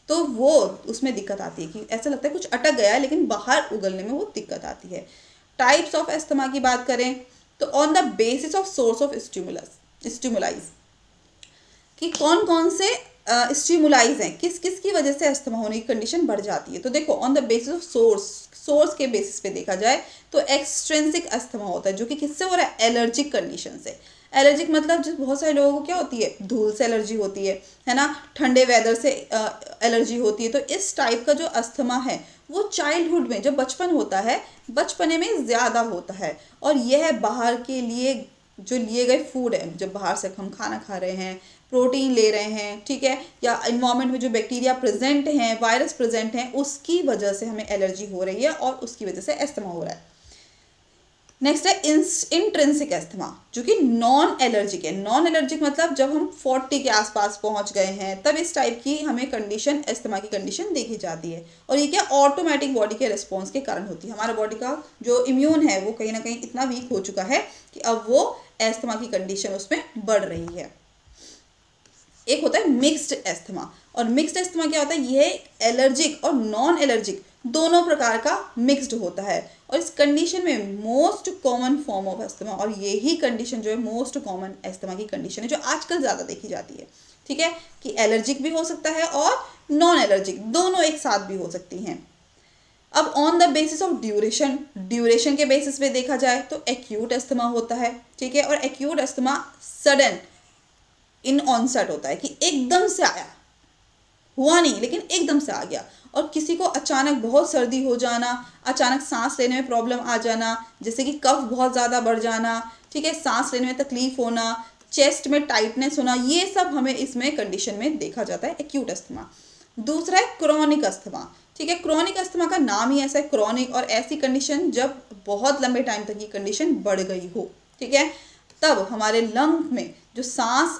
तो वो उसमें दिक्कत आती है कि ऐसा लगता है कुछ अटक गया है, लेकिन बाहर उगलने में वो दिक्कत आती है। टाइप्स ऑफ अस्थमा की बात करें तो on the basis of source of stimulise, कि कौन कौन से स्टिमुलाइज हैं, किस किस की वजह से अस्थमा होने की कंडीशन बढ़ जाती है। तो देखो on the basis of source के बेसिस पे देखा जाए तो एक्सट्रिंसिक अस्थमा होता है, जो कि किससे हो रहा है, एलर्जिक कंडीशन से। एलर्जिक मतलब जो बहुत सारे लोगों को क्या होती है, धूल से एलर्जी होती है ना, ठंडे वेदर से एलर्जी होती है। तो इस टाइप का जो अस्थमा है वो चाइल्डहुड में, जब बचपन होता है, बचपने में ज़्यादा होता है। और यह बाहर के लिए जो लिए गए फूड है, जब बाहर से हम खाना खा रहे हैं, प्रोटीन ले रहे हैं, ठीक है, या इन्वायरमेंट में जो बैक्टीरिया प्रेजेंट हैं, वायरस प्रेजेंट हैं, उसकी वजह से हमें एलर्जी हो रही है और उसकी वजह से अस्थमा हो रहा है। नेक्स्ट है इंट्रिंसिक अस्थमा, जो कि नॉन एलर्जिक है। नॉन एलर्जिक मतलब जब हम 40 के आसपास पहुंच गए हैं, तब इस टाइप की हमें कंडीशन, अस्थमा की कंडीशन देखी जाती है। और ये क्या, ऑटोमेटिक बॉडी के रिस्पॉन्स के कारण होती है। हमारा बॉडी का जो इम्यून है वो कहीं ना कहीं इतना वीक हो चुका है कि अब वो अस्थमा की कंडीशन उसमें बढ़ रही है। एक होता है मिक्स्ड एस्थमा, और मिक्स्ड एस्थमा क्या होता है, यह एलर्जिक और नॉन एलर्जिक दोनों प्रकार का मिक्स्ड होता है। और इस कंडीशन में most common form of asthma, और यही कंडीशन जो है मोस्ट कॉमन एस्थमा की कंडीशन है, जो आजकल ज़्यादा देखी जाती है। ठीक है, कि एलर्जिक भी हो सकता है और नॉन एलर्जिक, दोनों एक साथ भी हो सकती हैं। अब on the basis of duration के बेसिस पे देखा जाए तो एक्यूट अस्थमा होता है। ठीक है, और एक्यूट अस्थमा सडन इन ऑनसेट होता है, कि एकदम से आया, हुआ नहीं लेकिन एकदम से आ गया। और किसी को अचानक बहुत सर्दी हो जाना, अचानक सांस लेने में प्रॉब्लम आ जाना, जैसे कि कफ बहुत ज़्यादा बढ़ जाना, ठीक है, सांस लेने में तकलीफ होना, चेस्ट में टाइटनेस होना, ये सब हमें इसमें कंडीशन में देखा जाता है एक्यूट अस्थमा। दूसरा है क्रॉनिक अस्थमा। ठीक है, क्रॉनिक अस्थमा का नाम ही ऐसा है, क्रॉनिक, और ऐसी कंडीशन जब बहुत लंबे टाइम तक ये कंडीशन बढ़ गई हो। ठीक है, तब हमारे लंग में जो सांस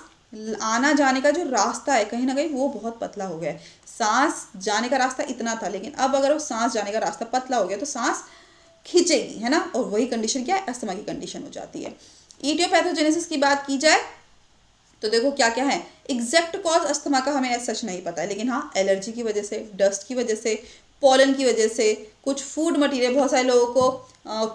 आना जाने का जो रास्ता है, कहीं ना कहीं वो बहुत पतला हो गया है। सांस जाने का रास्ता इतना था, लेकिन अब अगर वो सांस जाने का रास्ता पतला हो गया तो सांस खींचेगी, है ना, और वही कंडीशन क्या है, अस्थमा की कंडीशन हो जाती है। इडियोपैथोजेनेसिस की बात की जाए तो देखो क्या क्या है, एग्जैक्ट कॉज अस्थमा का हमें सच नहीं पता है, लेकिन हाँ, एलर्जी की वजह से, डस्ट की वजह से, पॉलन की वजह से, कुछ फूड मटेरियल, बहुत सारे लोगों को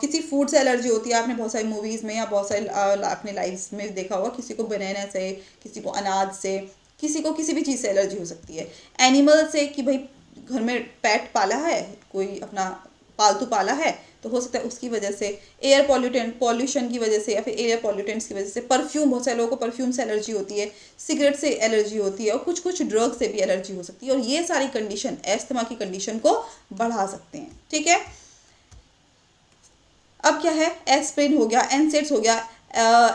किसी फूड से एलर्जी होती है। आपने बहुत सारी मूवीज़ में या बहुत सारे अपने लाइफ में देखा होगा, किसी को बनाना से, किसी को अनाज से, किसी को किसी भी चीज़ से एलर्जी हो सकती है। एनिमल से, कि भाई घर में पेट पाला है, कोई अपना पालतू पाला है, तो हो सकता है उसकी वजह से, एयर पॉल्यूशन की वजह से, या फिर एयर पॉल्यूटेंट्स की वजह से, परफ्यूम, बहुत सारे लोगों को परफ्यूम से एलर्जी होती है, सिगरेट से एलर्जी होती है, और कुछ कुछ ड्रग से भी एलर्जी हो सकती है। और ये सारी कंडीशन अस्थमा की कंडीशन को बढ़ा सकते हैं। ठीक है, अब क्या है, एस्प्रिन हो गया, एनसेड्स हो गया,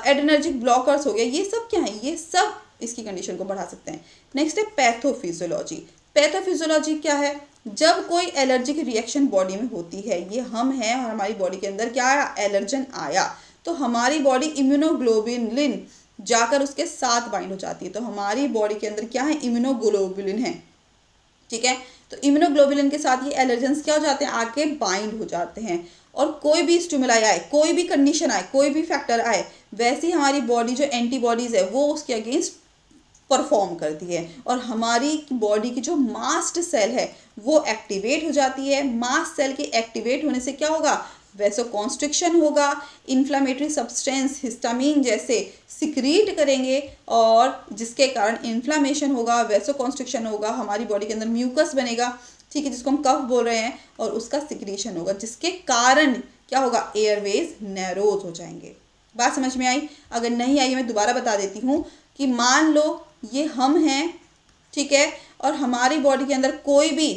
एड्रेनर्जिक ब्लॉकर्स हो गया, ये सब क्या है, ये सब इसकी कंडीशन को बढ़ा सकते हैं। नेक्स्ट है पैथोफिजियोलॉजी। पैथोफिजियोलॉजी क्या है, जब कोई एलर्जिक रिएक्शन बॉडी में होती है, ये हम हैं और हमारी बॉडी के अंदर क्या आया, एलर्जन आया, तो हमारी बॉडी इम्यूनोग्लोबुलिन जाकर उसके साथ बाइंड हो जाती है। तो हमारी बॉडी के अंदर क्या है, इम्यूनोग्लोबुलिन है। ठीक है, तो इम्यूनोग्लोबुलिन के साथ ये एलर्जेंस क्या हो जाते हैं, आके बाइंड हो जाते हैं। और कोई भी स्टिमुलाई आए, कोई भी कंडीशन आए, कोई भी फैक्टर आए, वैसे ही हमारी बॉडी जो एंटीबॉडीज़ है वो उसके अगेंस्ट परफॉर्म करती है, और हमारी बॉडी की जो मास्ट सेल है वो एक्टिवेट हो जाती है। मास्ट सेल के एक्टिवेट होने से क्या होगा, वैसोकॉन्स्ट्रिक्शन होगा, इन्फ्लामेटरी सब्सटेंस हिस्टामिन जैसे सिक्रीट करेंगे, और जिसके कारण इन्फ्लामेशन होगा, वैसोकॉन्स्ट्रिक्शन होगा, हमारी बॉडी के अंदर म्यूकस बनेगा, ठीक है, जिसको हम कफ बोल रहे हैं, और उसका सिक्रीशन होगा, जिसके कारण क्या होगा, एयरवेज नैरोज हो जाएंगे। बात समझ में आई? अगर नहीं आई मैं दोबारा बता देती हूँ कि मान लो ये हम हैं, ठीक है, और हमारी बॉडी के अंदर कोई भी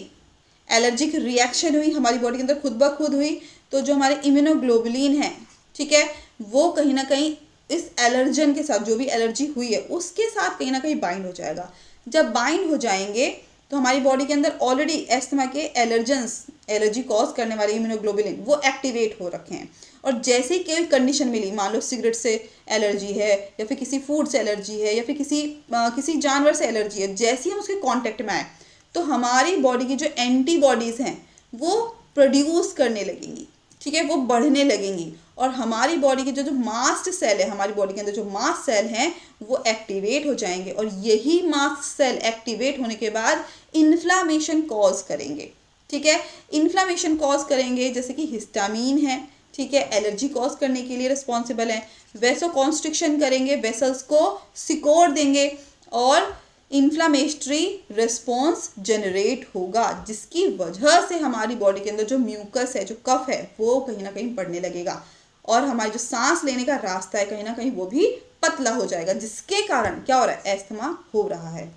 एलर्जिक रिएक्शन हुई, हमारी बॉडी के अंदर खुद ब खुद हुई, तो जो हमारे इम्यूनोग्लोबुलिन है, ठीक है, वो कहीं ना कहीं इस एलर्जन के साथ, जो भी एलर्जी हुई है उसके साथ कहीं ना कहीं बाइंड हो जाएगा। जब बाइंड हो जाएंगे तो हमारी बॉडी के अंदर ऑलरेडी अस्थमा के एलर्जेंस, एलर्जी कॉज करने वाले इम्यूनोग्लोबुलिन वो एक्टिवेट हो रखे हैं, और जैसे ही कोई कंडीशन मिली, मान लो सिगरेट से एलर्जी है, या फिर किसी फूड से एलर्जी है, या फिर किसी जानवर से एलर्जी है, जैसे ही हम उसके कांटेक्ट में आए तो हमारी बॉडी की जो एंटीबॉडीज़ हैं वो प्रोड्यूस करने लगेंगी, ठीक है, वो बढ़ने लगेंगी, और हमारी बॉडी के जो जो मास्ट सेल है, हमारी बॉडी के अंदर जो मास्ट सेल हैं वो एक्टिवेट हो जाएंगे, और यही मास्ट सेल एक्टिवेट होने के बाद इन्फ्लामेशन कॉज करेंगे। ठीक है, इन्फ्लामेशन कॉज करेंगे, जैसे कि हिस्टामीन है, ठीक है, एलर्जी कॉज करने के लिए रिस्पॉन्सिबल है, वेसो कॉन्स्ट्रिक्शन करेंगे, वेसल्स को सिकोड़ देंगे, और इन्फ्लामेटरी रिस्पॉन्स जनरेट होगा, जिसकी वजह से हमारी बॉडी के अंदर जो म्यूकस है, जो कफ है, वो कहीं ना कहीं बढ़ने लगेगा, और हमारी जो सांस लेने का रास्ता है कहीं ना कहीं वो भी पतला हो जाएगा, जिसके कारण क्या हो रहा है, अस्थमा हो रहा है।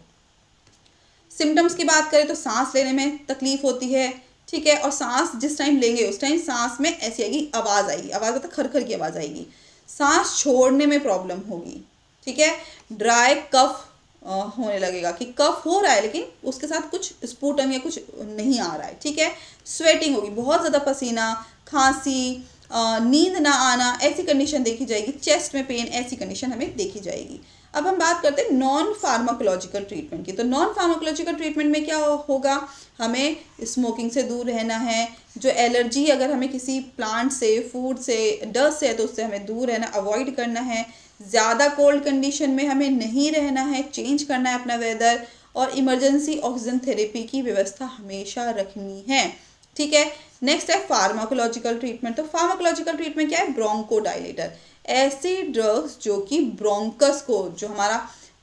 सिम्टम्स की बात करें तो सांस लेने में तकलीफ होती है, ठीक है, और सांस जिस टाइम लेंगे उस टाइम सांस में ऐसी आएगी, आवाज़ आएगी, आवाज़ मतलब खरखर की आवाज़ आएगी, सांस छोड़ने में प्रॉब्लम होगी, ठीक है, ड्राई कफ होने लगेगा, कि कफ हो रहा है लेकिन उसके साथ कुछ स्पूटम या कुछ नहीं आ रहा है, ठीक है, स्वेटिंग होगी, बहुत ज़्यादा पसीना, खांसी, नींद ना आना, ऐसी कंडीशन देखी जाएगी, चेस्ट में पेन, ऐसी कंडीशन हमें देखी जाएगी। अब हम बात करते हैं नॉन फार्माकोलॉजिकल ट्रीटमेंट की। तो नॉन फार्माकोलॉजिकल ट्रीटमेंट में क्या होगा, हमें स्मोकिंग से दूर रहना है, जो एलर्जी अगर हमें किसी प्लांट से, फूड से, डस्ट से है तो उससे हमें दूर रहना, अवॉइड करना है, ज़्यादा कोल्ड कंडीशन में हमें नहीं रहना है, चेंज करना है अपना वेदर, और इमरजेंसी ऑक्सीजन थेरेपी की व्यवस्था हमेशा रखनी है, ठीक है। नेक्स्ट है फार्माकोलॉजिकल ट्रीटमेंट। तो फार्माकोलॉजिकल ट्रीटमेंट क्या है, ब्रोंकोडाइलेटर, ऐसी ड्रग्स जो कि ब्रोंकस को, जो हमारा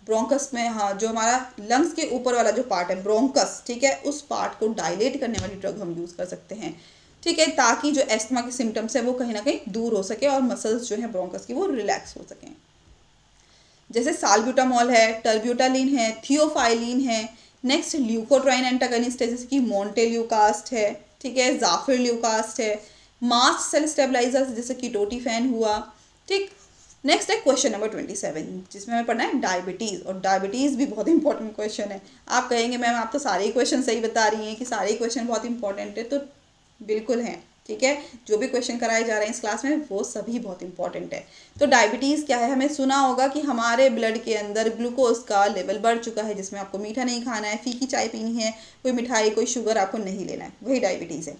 ब्रोंकस में, हाँ, जो हमारा लंग्स के ऊपर वाला जो पार्ट है ब्रोंकस, ठीक है, उस पार्ट को डायलेट करने वाली ड्रग हम यूज़ कर सकते हैं, ठीक है, ताकि जो एस्थमा के सिम्टम्स है वो कहीं ना कहीं दूर हो सके और मसल्स जो है ब्रोंकस की वो रिलैक्स हो सकें। जैसे साल्ब्यूटामॉल है, टर्ब्यूटालिन है, थियोफाइलिन है। नेक्स्ट ल्यूकोट्राइन एंटागनिस्ट है, जैसे कि मोन्टेल्यूकास्ट है, ठीक है, जाफिरल्यूकास्ट है। मास्ट सेल स्टेबलाइजर्स जैसे कि डोटीफेन हुआ, ठीक। नेक्स्ट है क्वेश्चन नंबर 27, जिसमें हमें पढ़ना है डायबिटीज़, और डायबिटीज़ भी बहुत इंपॉर्टेंट क्वेश्चन है। आप कहेंगे मैम आप तो सारे ही क्वेश्चन सही बता रही हैं कि सारे ही क्वेश्चन बहुत इंपॉर्टेंट है, तो बिल्कुल हैं, ठीक है, जो भी क्वेश्चन कराए जा रहे हैं इस क्लास में वो सभी बहुत इंपॉर्टेंट है। तो डायबिटीज़ क्या है, हमें सुना होगा कि हमारे ब्लड के अंदर ग्लूकोज का लेवल बढ़ चुका है, जिसमें आपको मीठा नहीं खाना है, फीकी चाय पीनी है, कोई मिठाई, कोई शुगर आपको नहीं लेना है, वही डायबिटीज़ है।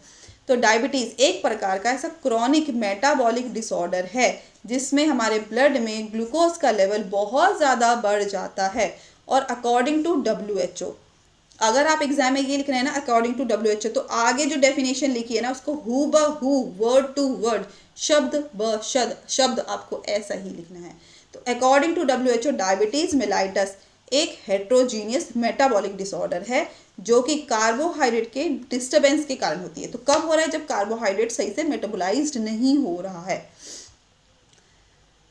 तो डायबिटीज़ एक प्रकार का ऐसा क्रॉनिक मेटाबॉलिक डिसऑर्डर है जिसमें हमारे ब्लड में ग्लूकोज का लेवल बहुत ज़्यादा बढ़ जाता है, और अकॉर्डिंग टू WHO, अगर आप एग्जाम में ये लिख रहे हैं ना अकॉर्डिंग टू WHO, तो आगे जो डेफिनेशन लिखी है ना उसको हु ब हु, वर्ड टू वर्ड, शब्द ब शब्द आपको ऐसा ही लिखना है। तो according to WHO diabetes mellitus एक हेट्रोजीनियस मेटाबॉलिक डिसऑर्डर है जो कि कार्बोहाइड्रेट के डिस्टर्बेंस के कारण होती है। तो कब हो रहा है, जब कार्बोहाइड्रेट सही से मेटाबोलाइज्ड नहीं हो रहा है,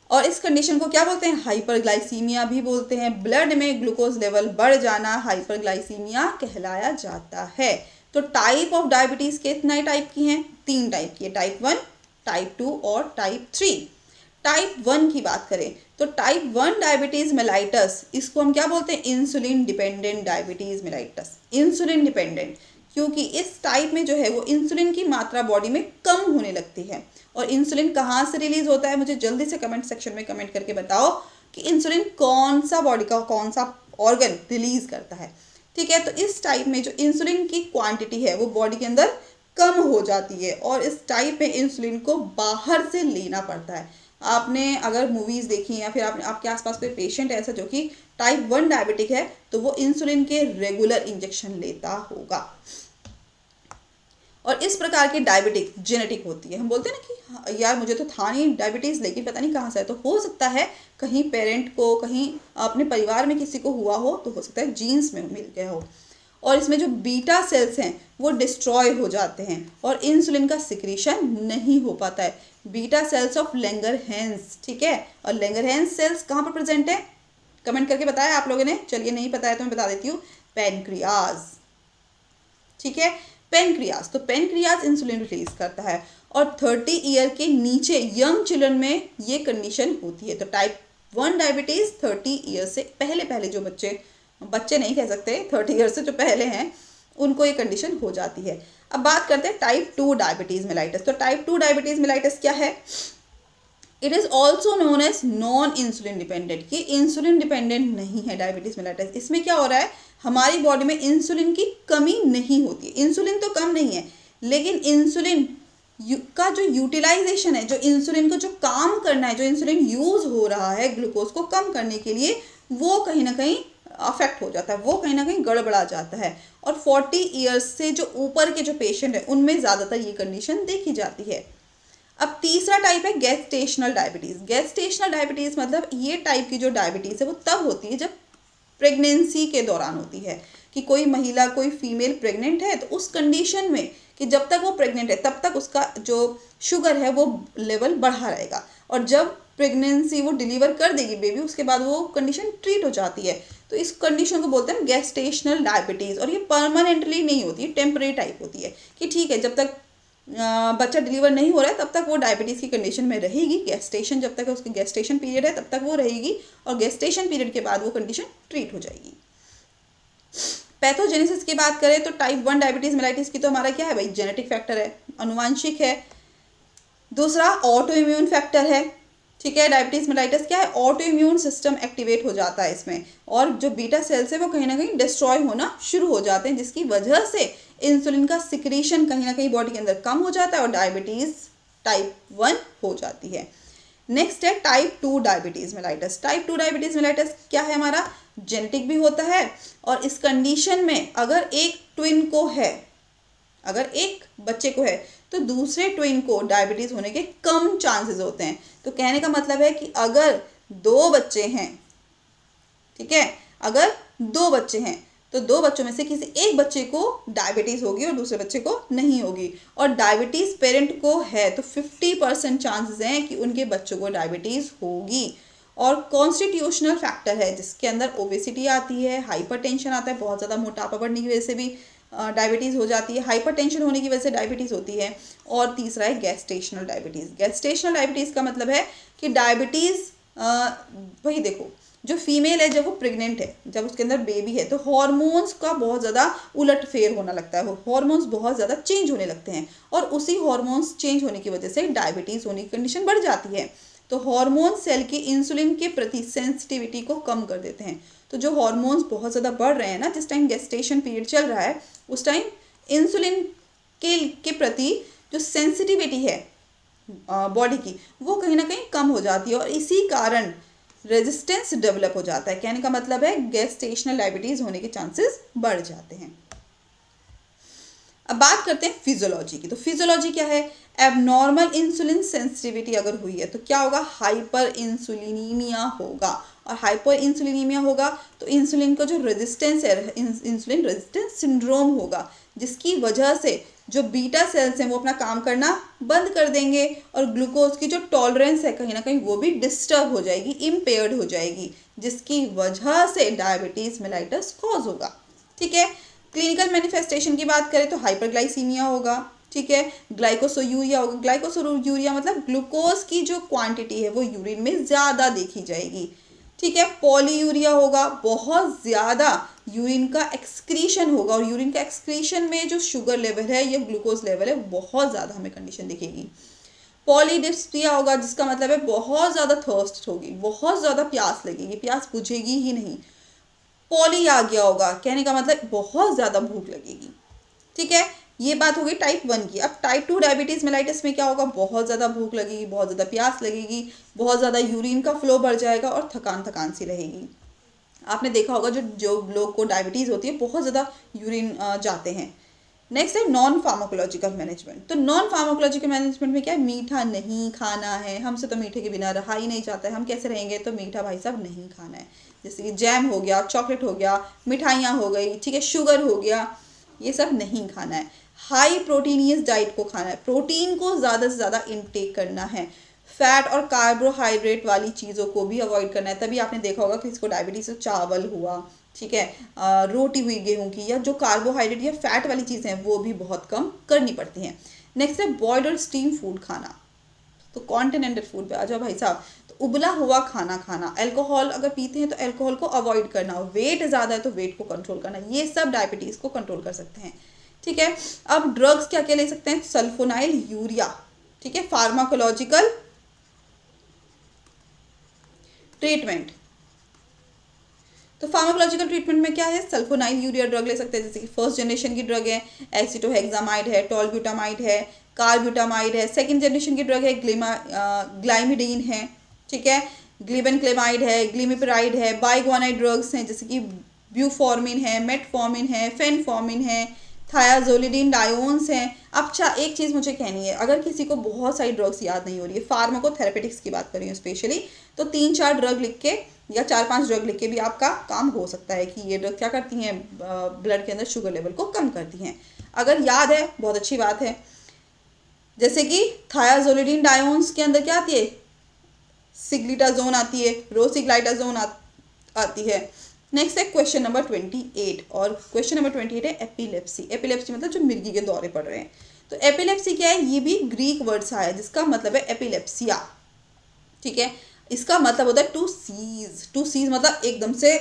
और इस कंडीशन को क्या बोलते हैं, हाइपरग्लाइसीमिया भी बोलते हैं। ब्लड में ग्लूकोज लेवल बढ़ जाना हाइपरग्लाइसीमिया कहलाया जाता है। तो टाइप ऑफ डायबिटीज़ कितने टाइप की हैं, 3 टाइप की है, टाइप 1, टाइप 2 और टाइप 3। टाइप 1 की बात करें तो टाइप 1 डायबिटीज़ मेलाइटस, इसको हम क्या बोलते हैं, insulin dependent diabetes mellitus. Insulin dependent क्योंकि इस टाइप में जो है वो इंसुलिन की मात्रा बॉडी में कम होने लगती है। और इंसुलिन कहाँ से रिलीज होता है, मुझे जल्दी से कमेंट सेक्शन में कमेंट करके बताओ कि इंसुलिन कौन सा बॉडी का कौन सा ऑर्गन रिलीज करता है, ठीक है। तो इस टाइप में जो इंसुलिन की क्वांटिटी है वो बॉडी के अंदर कम हो जाती है, और इस टाइप में इंसुलिन को बाहर से लेना पड़ता है। आपने अगर मूवीज़ देखी या फिर आपके आसपास कोई पेशेंट है ऐसा जो कि टाइप 1 डायबिटिक है, तो वो इंसुलिन के रेगुलर इंजेक्शन लेता होगा। और इस प्रकार की डायबिटिक जेनेटिक होती है। हम बोलते हैं ना कि यार मुझे तो था नहीं डायबिटीज़, लेकिन पता नहीं कहाँ से है। तो हो सकता है कहीं पेरेंट को, कहीं अपने परिवार में किसी को हुआ हो, तो हो सकता है जीन्स में मिल गया हो। और इसमें जो बीटा सेल्स हैं वो डिस्ट्रॉय हो जाते हैं और इंसुलिन का सिक्रीशन नहीं हो पाता है। बीटा सेल्स ऑफ लैंगरहैंस, ठीक है। और लैंगरहैंस सेल्स कहाँ पर प्रेजेंट है, कमेंट करके बताया आप लोगों ने। चलिए नहीं पता है तो मैं बता देती हूँ, पैनक्रियाज, ठीक है, पेनक्रियाज। तो पेनक्रियाज इंसुलिन रिलीज करता है, और 30 ईयर के नीचे यंग चिल्ड्रन में ये कंडीशन होती है। तो टाइप 1 डायबिटीज़ 30 ईयर से पहले जो बच्चे नहीं कह सकते, 30 ईयर से जो पहले हैं उनको ये कंडीशन हो जाती है। अब बात करते हैं टाइप 2 डायबिटीज़ मेलाइटस। तो टाइप 2 डायबिटीज़ मेलाइटस क्या है, it is also known as non insulin dependent, कि इंसुलिन डिपेंडेंट नहीं है डायबिटीज़ मेलाइटस। इसमें क्या हो रहा है, हमारी बॉडी में इंसुलिन की कमी नहीं होती है। इंसुलिन तो कम नहीं है, लेकिन इंसुलिन का जो यूटिलाइजेशन है, जो इंसुलिन को जो काम करना है, जो इंसुलिन यूज हो रहा है ग्लूकोज को कम करने के लिए, वो कहीं ना कहीं अफेक्ट हो जाता है, वो कहीं ना कहीं गड़बड़ा जाता है। और 40 ईयर्स से जो ऊपर के जो पेशेंट है उनमें ज़्यादातर ये कंडीशन देखी जाती है। अब तीसरा टाइप है गेस्टेशनल डायबिटीज़। गेस्टेशनल डायबिटीज़ मतलब ये टाइप की जो डायबिटीज़ है वो तब होती है जब प्रेगनेंसी के दौरान होती है, कि कोई महिला, कोई फीमेल प्रेग्नेंट है, तो उस कंडीशन में कि जब तक वो प्रेग्नेंट है तब तक उसका जो शुगर है वो लेवल बढ़ा रहेगा, और जब प्रेगनेंसी वो डिलीवर कर देगी बेबी, उसके बाद वो कंडीशन ट्रीट हो जाती है। तो इस कंडीशन को बोलते हैं गेस्टेशनल डायबिटीज़। और ये परमानेंटली नहीं होती है, टेम्परेरी टाइप होती है, कि ठीक है जब तक बच्चा डिलीवर नहीं हो रहा है तब तक वो डायबिटीज़ की कंडीशन में रहेगी। गेस्टेशन जब तक उसकी गेस्टेशन पीरियड है तब तक वो रहेगी, और गेस्टेशन पीरियड के बाद वो कंडीशन ट्रीट हो जाएगी। पैथोजेनेसिस की बात करें तो टाइप 1 डायबिटीज़ मेलाइटिस की तो हमारा क्या है भाई, जेनेटिक फैक्टर है, अनुवांशिक है। दूसरा ऑटो इम्यून फैक्टर है, ठीक है। डायबिटीज़ मेलाइटिस क्या है, ऑटो इम्यून सिस्टम एक्टिवेट हो जाता है इसमें, और जो बीटा सेल्स है वो कहीं ना कहीं डिस्ट्रॉय होना शुरू हो जाते हैं, जिसकी वजह से इंसुलिन का सिक्रीशन कहीं ना कहीं बॉडी के अंदर कम हो जाता है और डायबिटीज़ टाइप 1 हो जाती है। नेक्स्ट है type 2 diabetes mellitus. Type 2 diabetes mellitus क्या है हमारा, जेनेटिक भी होता है, और इस कंडीशन में अगर एक ट्विन को है, अगर एक बच्चे को है तो दूसरे ट्विन को डायबिटीज़ होने के कम चांसेस होते हैं। तो कहने का मतलब है कि अगर 2 बच्चे हैं, ठीक है, अगर 2 बच्चे हैं तो 2 बच्चों में से किसी एक बच्चे को डायबिटीज़ होगी और दूसरे बच्चे को नहीं होगी। और डायबिटीज़ पेरेंट को है तो 50% चांसेस हैं कि उनके बच्चों को डायबिटीज़ होगी। और कॉन्स्टिट्यूशनल फैक्टर है जिसके अंदर ओबेसिटी आती है, हाइपरटेंशन आता है, बहुत ज़्यादा मोटापा बढ़ने की वजह से भी डायबिटीज़ हो जाती है, हाइपरटेंशन होने की वजह से डायबिटीज़ होती है। और तीसरा है गेस्टेशनल डायबिटीज़। गेस्टेशनल डायबिटीज़ का मतलब है कि डायबिटीज़ वही देखो, जो फीमेल है जब वो प्रेग्नेंट है, जब उसके अंदर बेबी है, तो हॉर्मोन्स का बहुत ज़्यादा उलटफेर होना लगता है, हॉर्मोन्स बहुत ज़्यादा चेंज होने लगते हैं, और उसी हॉर्मोन्स चेंज होने की वजह से डायबिटीज़ होने की कंडीशन बढ़ जाती है। तो हार्मोन सेल की इंसुलिन के प्रति सेंसिटिविटी को कम कर देते हैं। तो जो हार्मोन्स बहुत ज़्यादा बढ़ रहे हैं ना, जिस टाइम गेस्टेशन पीरियड चल रहा है उस टाइम इंसुलिन के प्रति जो सेंसिटिविटी है बॉडी की, वो कहीं ना कहीं कम हो जाती है, और इसी कारण रेजिस्टेंस डेवलप हो जाता है। कहने का मतलब है गेस्टेशनल डायबिटीज़ होने के चांसेस बढ़ जाते हैं। अब बात करते हैं फिजियोलॉजी की। तो फिजियोलॉजी क्या है, एबनॉर्मल इंसुलिन सेंसिटिविटी अगर हुई है तो क्या होगा, हाइपर इंसुलिनीमिया होगा। और हाइपर इंसुलिनीमिया होगा तो इंसुलिन का जो रेजिस्टेंस है, इंसुलिन रेजिस्टेंस सिंड्रोम होगा, जिसकी वजह से जो बीटा सेल्स हैं वो अपना काम करना बंद कर देंगे, और ग्लूकोज की जो टॉलरेंस है कहीं ना कहीं वो भी डिस्टर्ब हो जाएगी, इम्पेयर्ड हो जाएगी, जिसकी वजह से डायबिटीज़ मेलाइटस कॉज होगा। ठीक है। क्लिनिकल मैनिफेस्टेशन की बात करें तो हाइपरग्लाइसीमिया होगा, ठीक है, ग्लाइकोसोयूरिया होगा। ग्लाइकोसोयूरिया मतलब ग्लूकोज की जो क्वांटिटी है वो यूरिन में ज़्यादा देखी जाएगी, ठीक है। पॉलीयूरिया होगा, बहुत ज़्यादा यूरिन का एक्सक्रीशन होगा, और यूरिन का एक्सक्रीशन में जो शुगर लेवल है या ग्लूकोज लेवल है बहुत ज़्यादा हमें कंडीशन दिखेगी। पॉलीडिप्सिया होगा, जिसका मतलब है बहुत ज़्यादा थर्स्ट होगी, बहुत ज़्यादा प्यास लगेगी, प्यास बुझेगी ही नहीं। पॉली आ गया होगा, कहने का मतलब बहुत ज़्यादा भूख लगेगी, ठीक है। ये बात हो गई टाइप 1 की। अब टाइप 2 डायबिटीज़ मेलाइटिस में क्या होगा, बहुत ज़्यादा भूख लगेगी, बहुत ज़्यादा प्यास लगेगी, बहुत ज़्यादा यूरिन का फ्लो बढ़ जाएगा, और थकान थकान सी रहेगी। आपने देखा होगा जो जो लोग को डायबिटीज़ होती है बहुत ज़्यादा यूरिन जाते हैं। नेक्स्ट है नॉन फार्माकोलॉजिकल मैनेजमेंट। तो नॉन फार्माकोलॉजिकल मैनेजमेंट में क्या है, मीठा नहीं खाना है, हमसे तो मीठे के बिना रहा ही नहीं जाता है, हम कैसे रहेंगे, तो मीठा भाई साहब नहीं खाना है। जैसे कि जैम हो गया, चॉकलेट हो गया, मिठाइयाँ हो गई, ठीक है, शुगर हो गया, ये सब नहीं खाना है। हाई प्रोटीनियस डाइट को खाना है, प्रोटीन को ज़्यादा से ज़्यादा इनटेक करना है। फैट और कार्बोहाइड्रेट वाली चीज़ों को भी अवॉइड करना है। तभी आपने देखा होगा कि इसको डायबिटीज़ से चावल हुआ, ठीक है, रोटी हुई गेहूं की, या जो कार्बोहाइड्रेट या फैट वाली चीज़ें हैं वो भी बहुत कम करनी पड़ती हैं। नेक्स्ट है बॉइल्ड और स्टीम फूड खाना। तो कॉन्टिनेंटल फूड पे आ जाओ भाई साहब। तो उबला हुआ खाना खाना, अल्कोहल अगर पीते हैं तो अल्कोहल को अवॉइड करना, वेट ज़्यादा है तो वेट को कंट्रोल करना, ये सब डायबिटीज़ को कंट्रोल कर सकते हैं, ठीक है। अब ड्रग्स क्या क्या ले सकते हैं, सल्फोनाइल यूरिया, ठीक है, फार्माकोलॉजिकल ट्रीटमेंट। तो फार्माकोलॉजिकल ट्रीटमेंट में क्या है, सल्फोनाइल यूरिया ड्रग ले सकते हैं, जैसे कि फर्स्ट जनरेशन की ड्रग है, एसिटोहेक्सामाइड है, टोलब्यूटामाइड है, कार्ब्यूटामाइड है, सेकंड जनरेशन की ड्रग है ग्लाइमिडीन है, ठीक है, ग्लिबेनक्लेमाइड है, ग्लिमिपिराइड है, बाइगोनाइड ड्रग्स हैं जैसे कि ब्यूफॉर्मिन है, मेटफॉर्मिन है, फेनफॉर्मिन है, थायाजोलिडीन डायोन्स हैं। अच्छा एक चीज़ मुझे कहनी है, अगर किसी को बहुत सारी ड्रग्स याद नहीं हो रही है, फार्माकोथेरेपेटिक्स की बात कर रही हूँ स्पेशली, तो 3-4 ड्रग लिख के या 4-5 ड्रग लिख के भी आपका काम हो सकता है कि ये ड्रग क्या करती हैं, ब्लड के अंदर शुगर लेवल को कम करती हैं। अगर याद है बहुत अच्छी बात है। जैसे कि थायाजोलिडीन डायोन्स के अंदर क्या आती है, सिग्लिटाजोन आती है, रोसिग्लाइटाजोन आती है। नेक्स्ट है क्वेश्चन नंबर 28, और क्वेश्चन नंबर 28 है एपिलेप्सी। एपिलेप्सी मतलब जो मिर्गी के दौरे पड़ रहे हैं। तो एपिलेप्सी क्या है, ये भी ग्रीक वर्ड से आया जिसका मतलब है एपिलेप्सिया, ठीक है। इसका मतलब होता है टू सीज। टू सीज मतलब एकदम से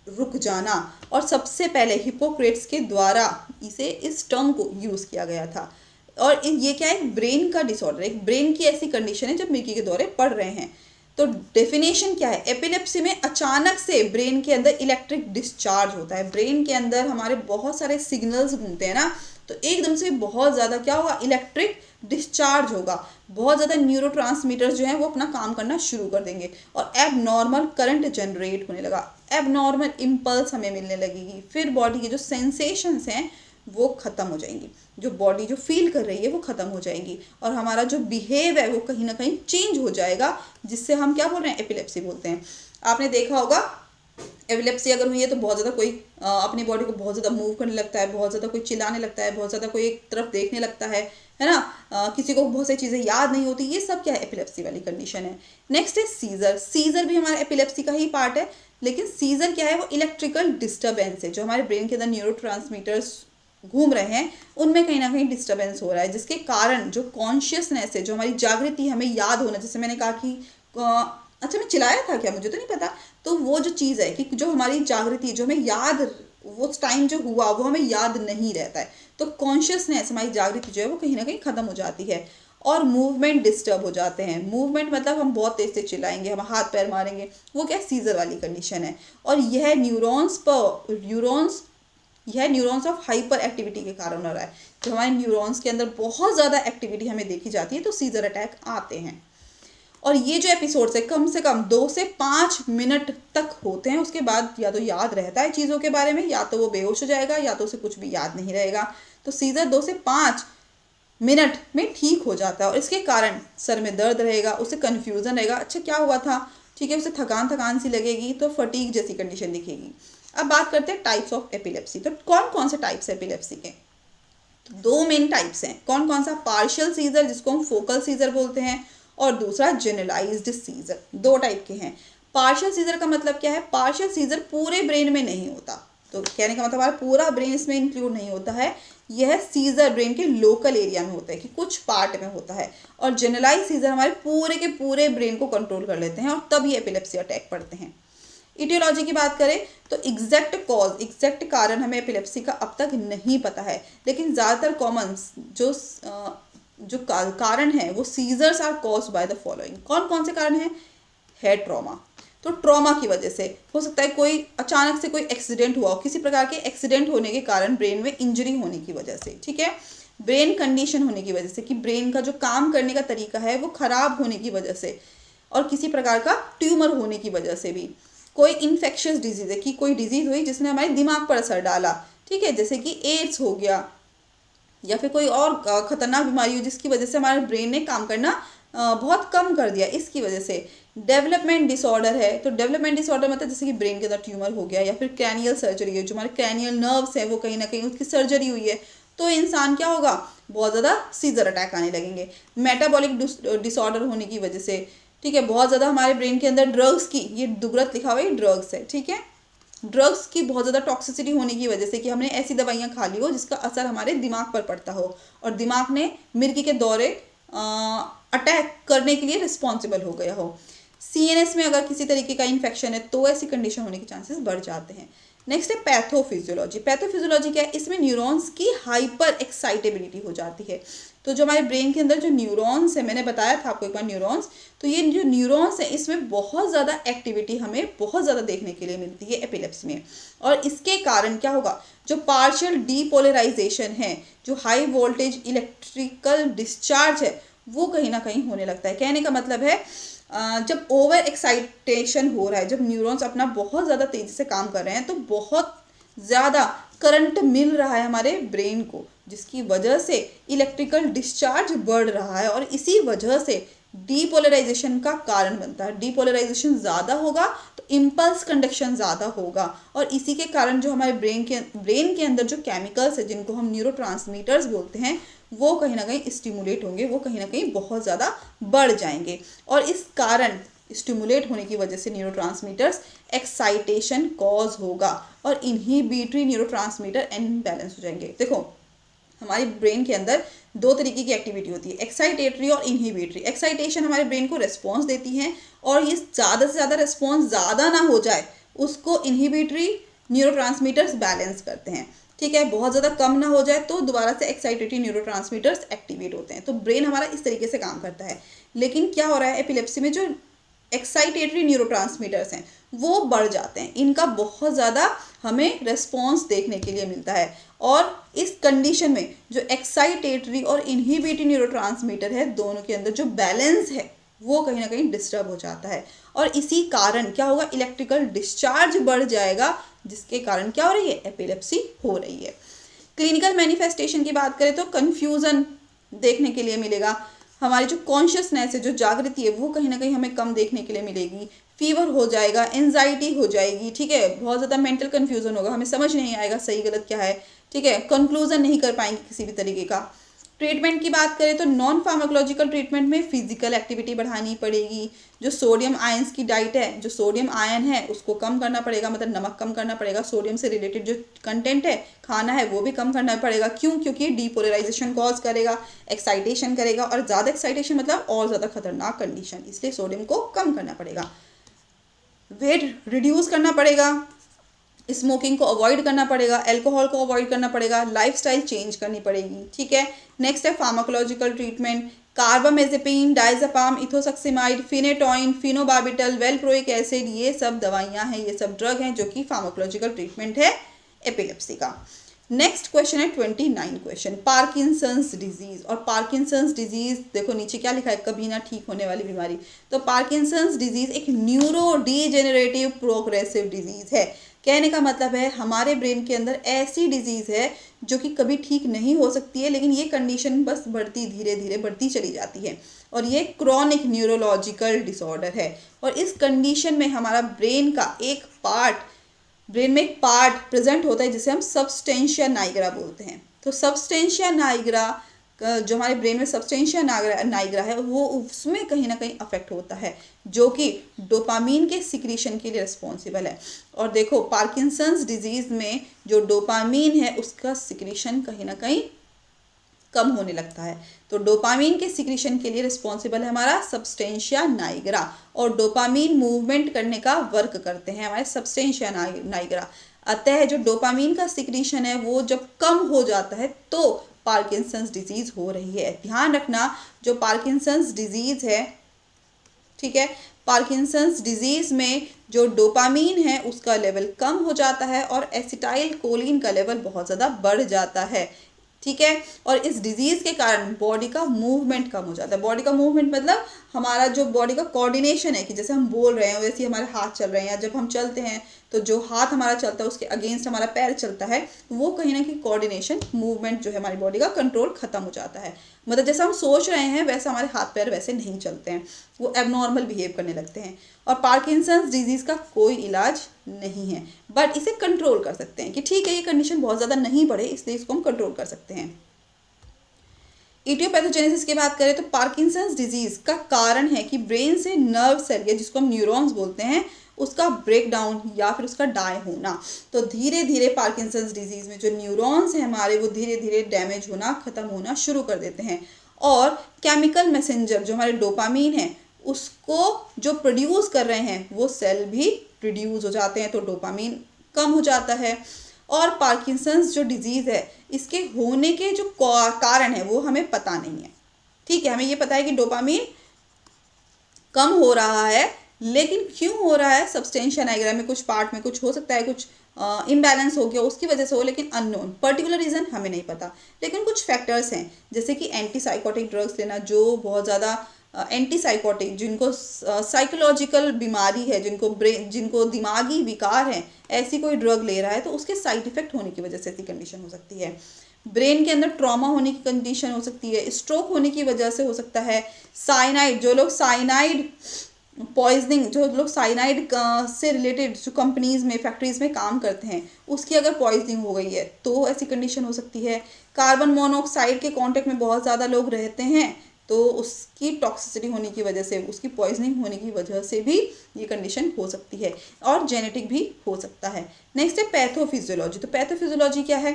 रुक जाना, और सबसे पहले हिपोक्रेट्स के द्वारा इस टर्म को यूज़ किया गया था। और ये क्या है, एक ब्रेन का डिसऑर्डर, एक ब्रेन की ऐसी कंडीशन है जब मिर्गी के दौरे पड़ रहे हैं। तो डेफिनेशन क्या है, एपिलेप्सी में अचानक से ब्रेन के अंदर इलेक्ट्रिक डिस्चार्ज होता है। ब्रेन के अंदर हमारे बहुत सारे सिग्नल्स घूमते हैं ना, तो एकदम से बहुत ज़्यादा क्या होगा, इलेक्ट्रिक डिस्चार्ज होगा, बहुत ज़्यादा न्यूरोट्रांसमीटर्स जो हैं वो अपना काम करना शुरू कर देंगे, और एबनॉर्मल करंट जनरेट होने लगा, एबनॉर्मल इम्पल्स हमें मिलने लगेगी। फिर बॉडी के जो सेंसेशंस हैं वो ख़त्म हो जाएंगी, जो बॉडी जो फील कर रही है वो ख़त्म हो जाएंगी, और हमारा जो बिहेव है वो कहीं ना कहीं चेंज हो जाएगा, जिससे हम क्या बोल रहे हैं, एपिलेप्सी बोलते हैं। आपने देखा होगा एपिलेप्सी अगर हुई है तो बहुत ज़्यादा कोई अपनी बॉडी को बहुत ज़्यादा मूव करने लगता है, बहुत ज़्यादा कोई चिल्लाने लगता है, बहुत ज़्यादा कोई एक तरफ देखने लगता है ना, किसी को बहुत सारी चीज़ें याद नहीं होती, ये सब क्या है, एपिलेप्सी वाली कंडीशन है। नेक्स्ट है सीजर। सीजर भी हमारे एपिलेप्सी का ही पार्ट है, लेकिन सीजर क्या है, वो इलेक्ट्रिकल डिस्टर्बेंस है, जो हमारे ब्रेन के अंदर न्यूरोट्रांसमीटर्स घूम रहे हैं उनमें कहीं ना कहीं डिस्टर्बेंस हो रहा है, जिसके कारण जो कॉन्शियसनेस है, जो हमारी जागृति, हमें याद होना, जैसे मैंने कहा कि अच्छा मैं चिल्लाया था क्या, मुझे तो नहीं पता। तो वो जो चीज़ है कि जो हमारी जागृति, जो हमें याद, वो टाइम जो हुआ वो हमें याद नहीं रहता है, तो कॉन्शियसनेस, हमारी जागृति जो है वो कहीं ना कहीं ख़त्म हो जाती है, और मूवमेंट डिस्टर्ब हो जाते हैं। मूवमेंट मतलब हम बहुत तेज से चिल्लाएंगे, हम हाथ पैर मारेंगे, वो क्या सीजर वाली कंडीशन है। और यह न्यूरॉन्स ऑफ हाइपर एक्टिविटी के कारण हो रहा है। जब हमारे न्यूरॉन्स के अंदर बहुत ज़्यादा एक्टिविटी हमें देखी जाती है तो सीजर अटैक आते हैं। और ये जो एपिसोड्स है कम से कम 2 से 5 मिनट तक होते हैं, उसके बाद या तो याद रहता है चीज़ों के बारे में, या तो वो बेहोश हो जाएगा, या तो उसे कुछ भी याद नहीं रहेगा। तो सीजर 2 से 5 मिनट में ठीक हो जाता है, और इसके कारण सर में दर्द रहेगा, उसे कन्फ्यूज़न रहेगा, अच्छा क्या हुआ था, ठीक है, उसे थकान सी लगेगी, तो फटीग जैसी कंडीशन दिखेगी। अब बात करते हैं टाइप्स ऑफ एपिलेप्सी। तो कौन कौन से टाइप्स है एपिलेप्सी के, तो 2 मेन टाइप्स हैं। कौन कौन सा, पार्शियल सीजर जिसको हम फोकल सीजर बोलते हैं, और दूसरा जनरलाइज्ड सीजर। 2 टाइप के हैं। पार्शियल सीजर का मतलब क्या है, पार्शियल सीजर पूरे ब्रेन में नहीं होता, तो कहने का मतलब हमारा पूरा ब्रेन इसमें इंक्लूड नहीं होता है, यह सीजर ब्रेन के लोकल एरिया में होता है कि कुछ पार्ट में होता है, और जनरलाइज सीजर हमारे पूरे के पूरे ब्रेन को कंट्रोल कर लेते हैं, और तब ये एपिलेप्सी अटैक पड़ते हैं। इटियोलॉजी की बात करें तो एग्जैक्ट कारण हमें एपिलेप्सी का अब तक नहीं पता है, लेकिन ज़्यादातर कॉमन जो कारण है वो seizures are caused by the following. कौन कौन से कारण हैं, हेड ट्रॉमा, तो ट्रॉमा की वजह से हो सकता है, कोई अचानक से कोई एक्सीडेंट हुआ हो, किसी प्रकार के एक्सीडेंट होने के कारण ब्रेन में इंजरी होने की वजह से, ठीक है, ब्रेन कंडीशन होने की वजह से, कि ब्रेन का जो काम करने का तरीका है वो खराब होने की वजह से, और किसी प्रकार का ट्यूमर होने की वजह से भी, कोई इन्फेक्शियस डिजीज़ है कि कोई डिजीज़ हुई जिसने हमारे दिमाग पर असर डाला, ठीक है, जैसे कि एड्स हो गया, या फिर कोई और खतरनाक बीमारी हो जिसकी वजह से हमारे ब्रेन ने काम करना बहुत कम कर दिया, इसकी वजह से। डेवलपमेंट डिसऑर्डर है, तो डेवलपमेंट डिसऑर्डर मतलब जैसे कि ब्रेन के अंदर ट्यूमर हो गया, या फिर क्रैनियल सर्जरी है, जो हमारे क्रैनियल नर्व्स हैं वो कहीं ना कहीं उसकी सर्जरी हुई है, तो इंसान क्या होगा, बहुत ज़्यादा सीजर अटैक आने लगेंगे। मेटाबॉलिक डिसऑर्डर होने की वजह से, ठीक है, बहुत ज़्यादा हमारे ब्रेन के अंदर ड्रग्स की, ये दुगरत लिखा हुआ है, ड्रग्स है, ठीक है, ड्रग्स की बहुत ज़्यादा टॉक्सिसिटी होने की वजह से, कि हमने ऐसी दवाइयाँ खा ली हो जिसका असर हमारे दिमाग पर पड़ता हो, और दिमाग ने मिर्गी के दौरे अटैक करने के लिए रिस्पॉन्सिबल हो गया हो। सीएनएस में अगर किसी तरीके का इन्फेक्शन है तो ऐसी कंडीशन होने के चांसेस बढ़ जाते हैं। नेक्स्ट है पैथोफिजियोलॉजी। पैथोफिजियोलॉजी क्या है, इसमें न्यूरॉन्स की हाइपर एक्साइटेबिलिटी हो जाती है। तो जो हमारे ब्रेन के अंदर जो न्यूरॉन्स है, मैंने बताया था आपको एक बार न्यूरॉन्स, तो ये जो न्यूरॉन्स है इसमें बहुत ज़्यादा एक्टिविटी हमें बहुत ज़्यादा देखने के लिए मिलती है एपिलेप्सी में। और इसके कारण क्या होगा, जो पार्शियल डीपोलराइजेशन है, जो हाई वोल्टेज इलेक्ट्रिकल डिस्चार्ज है, वो कहीं ना कहीं होने लगता है। कहने का मतलब है जब ओवर एक्साइटेशन हो रहा है, जब न्यूरॉन्स अपना बहुत ज़्यादा तेज़ी से काम कर रहे हैं, तो बहुत ज़्यादा करंट मिल रहा है हमारे ब्रेन को, जिसकी वजह से इलेक्ट्रिकल डिस्चार्ज बढ़ रहा है और इसी वजह से डीपोलराइजेशन का कारण बनता है। डीपोलराइजेशन ज़्यादा होगा तो इम्पल्स कंडक्शन ज़्यादा होगा और इसी के कारण जो हमारे ब्रेन के अंदर जो केमिकल्स है, जिनको हम न्यूरोट्रांसमीटर्स बोलते हैं, वो कहीं ना कहीं स्टिमुलेट होंगे, वो कहीं ना कहीं बहुत ज़्यादा बढ़ जाएंगे। और इस कारण स्टिमुलेट होने की वजह से न्यूरोट्रांसमीटर्स एक्साइटेशन कॉज होगा और इनहिबिटरी न्यूरोट्रांसमीटर इनबैलेंस हो जाएंगे। देखो, हमारे ब्रेन के अंदर दो तरीके की एक्टिविटी होती है, एक्साइटेटरी और इनहिबिटरी। एक्साइटेशन हमारे ब्रेन को रिस्पॉन्स देती है और ये ज़्यादा से ज़्यादा रिस्पॉन्स ज़्यादा ना हो जाए, उसको इनहिबिटरी न्यूरोट्रांसमीटर्स बैलेंस करते हैं। ठीक है, बहुत ज़्यादा कम ना हो जाए तो दोबारा से एक्साइटेटरी न्यूरोट्रांसमीटर्स एक्टिवेट होते हैं। तो ब्रेन हमारा इस तरीके से काम करता है। लेकिन क्या हो रहा है, एपिलेप्सी में जो एक्साइटेटरी न्यूरोट्रांसमीटर्स हैं वो बढ़ जाते हैं, इनका बहुत ज़्यादा हमें रेस्पॉन्स देखने के लिए मिलता है। और इस कंडीशन में जो एक्साइटेटरी और इनहिबिटरी न्यूरोट्रांसमीटर है, दोनों के अंदर जो बैलेंस है वो कहीं ना कहीं डिस्टर्ब हो जाता है और इसी कारण क्या होगा, इलेक्ट्रिकल डिस्चार्ज बढ़ जाएगा, जिसके कारण क्या हो रही है, एपिलेप्सी हो रही है। क्लिनिकल मैनिफेस्टेशन की बात करें तो कन्फ्यूज़न देखने के लिए मिलेगा, हमारी जो कॉन्शियसनेस है, जो जागृति है, वो कहीं ना कहीं हमें कम देखने के लिए मिलेगी, फीवर हो जाएगा, एंजाइटी हो जाएगी, ठीक है, बहुत ज़्यादा मेंटल कन्फ्यूज़न होगा, हमें समझ नहीं आएगा सही गलत क्या है, ठीक है, कंक्लूजन नहीं कर पाएंगे किसी भी तरीके का। ट्रीटमेंट की बात करें तो नॉन फार्माकोलॉजिकल ट्रीटमेंट में फिजिकल एक्टिविटी बढ़ानी पड़ेगी, जो सोडियम आयंस की डाइट है, जो सोडियम आयन है उसको कम करना पड़ेगा, मतलब नमक कम करना पड़ेगा, सोडियम से रिलेटेड जो कंटेंट है खाना है वो भी कम करना पड़ेगा। क्यों? क्योंकि डीपोलराइजेशन कॉज करेगा, एक्साइटेशन करेगा और ज़्यादा एक्साइटेशन मतलब और ज़्यादा खतरनाक कंडीशन, इसलिए सोडियम को कम करना पड़ेगा। वेट रिड्यूस करना पड़ेगा, स्मोकिंग को अवॉइड करना पड़ेगा, अल्कोहल को अवॉइड करना पड़ेगा, लाइफस्टाइल चेंज करनी पड़ेगी। ठीक है, नेक्स्ट है pharmacological treatment, carbamazepine, diazepam, ethosuximide, phenytoin, phenobarbital, valproic acid, ये सब दवाइयाँ हैं, ये सब ड्रग हैं जो कि फार्माकोलॉजिकल ट्रीटमेंट है एपिलेप्सी का। नेक्स्ट क्वेश्चन है 29 क्वेश्चन, पार्किंसंस डिजीज। और पार्किंसंस डिजीज देखो नीचे क्या लिखा है, कभी ना ठीक होने वाली बीमारी। तो पार्किंसंस डिजीज एक न्यूरो डीजेनरेटिव प्रोग्रेसिव डिजीज है। कहने का मतलब है हमारे ब्रेन के अंदर ऐसी डिजीज है जो कि कभी ठीक नहीं हो सकती है, लेकिन ये कंडीशन बस बढ़ती धीरे धीरे बढ़ती चली जाती है और ये क्रॉनिक न्यूरोलॉजिकल डिसऑर्डर है। और इस कंडीशन में हमारा ब्रेन में एक पार्ट प्रेजेंट होता है जिसे हम सबस्टेंशिया नाइग्रा बोलते हैं। तो सबस्टेंशिया नाइग्रा जो हमारे ब्रेन में सबस्टेंशिया नाइग्रा है वो उसमें कहीं ना कहीं अफेक्ट होता है, जो कि डोपामीन के सिक्रीशन के लिए रिस्पॉन्सिबल है। और देखो पार्किंसंस डिजीज में जो डोपामीन है उसका सिक्रीशन कहीं ना कहीं कम होने लगता है। तो डोपामीन के सिक्रीशन के लिए रिस्पॉन्सिबल है हमारा सबस्टेंशिया नाइग्रा और डोपामीन मूवमेंट करने का वर्क करते हैं हमारे सबस्टेंशिया नाइग्रा। अतः जो डोपामीन का सिक्रीशन है वो जब कम हो जाता है तो पार्किंसंस डिजीज हो रही है। ध्यान रखना, जो पार्किंसंस डिजीज है, ठीक है, पार्किंसंस डिजीज में जो डोपामीन है उसका लेवल कम हो जाता है और एसिटाइल कोलिन का लेवल बहुत ज़्यादा बढ़ जाता है। ठीक है, और इस डिजीज़ के कारण बॉडी का मूवमेंट कम हो जाता है। बॉडी का मूवमेंट मतलब हमारा जो बॉडी का कोऑर्डिनेशन है, कि जैसे हम बोल रहे हैं वैसे ही हमारे हाथ चल रहे हैं, या जब हम चलते हैं तो जो हाथ हमारा चलता है उसके अगेंस्ट हमारा पैर चलता है, वो कहीं ना कहीं कोऑर्डिनेशन मूवमेंट जो है हमारी बॉडी का कंट्रोल खत्म हो जाता है। मतलब जैसा हम सोच रहे हैं वैसा हमारे हाथ पैर वैसे नहीं चलते हैं, वो एबनॉर्मल बिहेव करने लगते हैं। और पार्किंसंस डिजीज़ का कोई इलाज नहीं है, बट इसे कंट्रोल कर सकते हैं कि ठीक है ये कंडीशन बहुत ज़्यादा नहीं बढ़े, इसलिए इसको हम कंट्रोल कर सकते हैं। इडियोपैथोजेनेसिस की बात करें तो पार्किंसंस डिजीज़ का कारण है कि ब्रेन से नर्व सेल, या जिसको हम न्यूरॉन्स बोलते हैं, उसका ब्रेक डाउन या फिर उसका डाई होना। तो धीरे धीरे पार्किंसंस डिजीज़ में जो न्यूरॉन्स हैं हमारे, वो धीरे धीरे डैमेज होना, ख़त्म होना शुरू कर देते हैं। और केमिकल मैसेंजर जो हमारे डोपामीन है उसको जो प्रोड्यूस कर रहे हैं वो सेल भी रिड्यूस हो जाते हैं। तो डोपामीन कम हो जाता है। और पार्किंसंस जो डिजीज़ है इसके होने के जो कारण है वो हमें पता नहीं है, ठीक है। हमें ये पता है कि डोपामीन कम हो रहा है, लेकिन क्यों हो रहा है सब्सटेंशिया नाइग्रा में कुछ पार्ट में कुछ हो सकता है, कुछ इम्बैलेंस हो गया उसकी वजह से हो, लेकिन अननोन, पर्टिकुलर रीज़न हमें नहीं पता। लेकिन कुछ फैक्टर्स हैं जैसे कि एंटीसाइकोटिक ड्रग्स लेना, जो बहुत ज़्यादा एंटीसाइकोटिक जिनको साइकोलॉजिकल बीमारी है, जिनको ब्रेन, जिनको दिमागी विकार है, ऐसी कोई ड्रग ले रहा है तो उसके साइड इफेक्ट होने की वजह से ऐसी कंडीशन हो सकती है। ब्रेन के अंदर ट्रॉमा होने की कंडीशन हो सकती है, स्ट्रोक होने की वजह से हो सकता है, साइनाइड, जो लोग साइनाइड पॉइजनिंग, जो लोग साइनाइड से रिलेटेड जो कंपनीज में, फैक्ट्रीज में काम करते हैं, उसकी अगर पॉइजनिंग हो गई है तो ऐसी कंडीशन हो सकती है। कार्बन मोनोऑक्साइड के कांटेक्ट में बहुत ज़्यादा लोग रहते हैं तो उसकी टॉक्सिसिटी होने की वजह से, उसकी पॉइजनिंग होने की वजह से भी ये कंडीशन हो सकती है। और जेनेटिक भी हो सकता है। नेक्स्ट है पैथोफिजियोलॉजी। तो पैथोफिजियोलॉजी क्या है?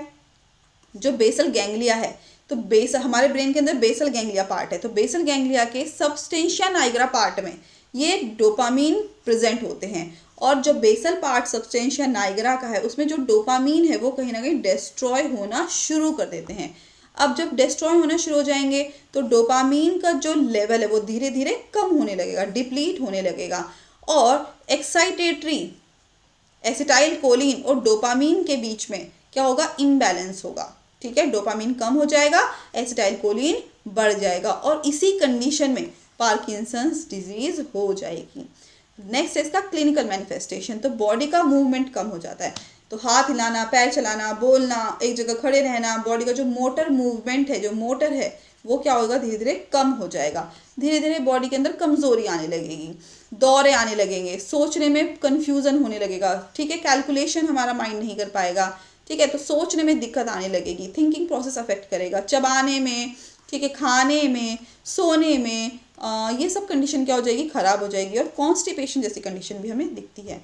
जो बेसल गैंग्लिया है, तो हमारे ब्रेन के अंदर बेसल गैंग्लिया पार्ट है, तो बेसल गैंग्लिया के सबस्टेंशिया नाइग्रा पार्ट में ये डोपामीन प्रेजेंट होते हैं। और जो बेसल पार्ट सबस्टेंशिया नाइग्रा का है उसमें जो डोपामीन है वो कहीं ना कहीं डिस्ट्रॉय होना शुरू कर देते हैं। अब जब डिस्ट्रॉय होना शुरू हो जाएंगे तो डोपामीन का जो लेवल है वो धीरे धीरे कम होने लगेगा, डिप्लीट होने लगेगा। और एक्साइटेटरी एसिटाइल कोलिन और डोपामीन के बीच में क्या होगा? इम्बैलेंस होगा, ठीक है। डोपामीन कम हो जाएगा, एसिटाइल कोलिन बढ़ जाएगा, और इसी कंडीशन में पार्किंसंस डिजीज हो जाएगी। नेक्स्ट है इसका क्लिनिकल मैनिफेस्टेशन। तो बॉडी का मूवमेंट कम हो जाता है, तो हाथ हिलाना, पैर चलाना, बोलना, एक जगह खड़े रहना, बॉडी का जो मोटर मूवमेंट है, जो मोटर है वो क्या होगा? धीरे धीरे कम हो जाएगा। धीरे धीरे बॉडी के अंदर कमजोरी आने लगेगी, दौरे आने लगेंगे, सोचने में कंफ्यूजन होने लगेगा, ठीक है। कैलकुलेशन हमारा माइंड नहीं कर पाएगा, ठीक है। तो सोचने में दिक्कत आने लगेगी, थिंकिंग प्रोसेस अफेक्ट करेगा, चबाने में, ठीक है, खाने में, सोने में, ये सब कंडीशन क्या हो जाएगी? खराब हो जाएगी। और कॉन्स्टिपेशन जैसी कंडीशन भी हमें दिखती है।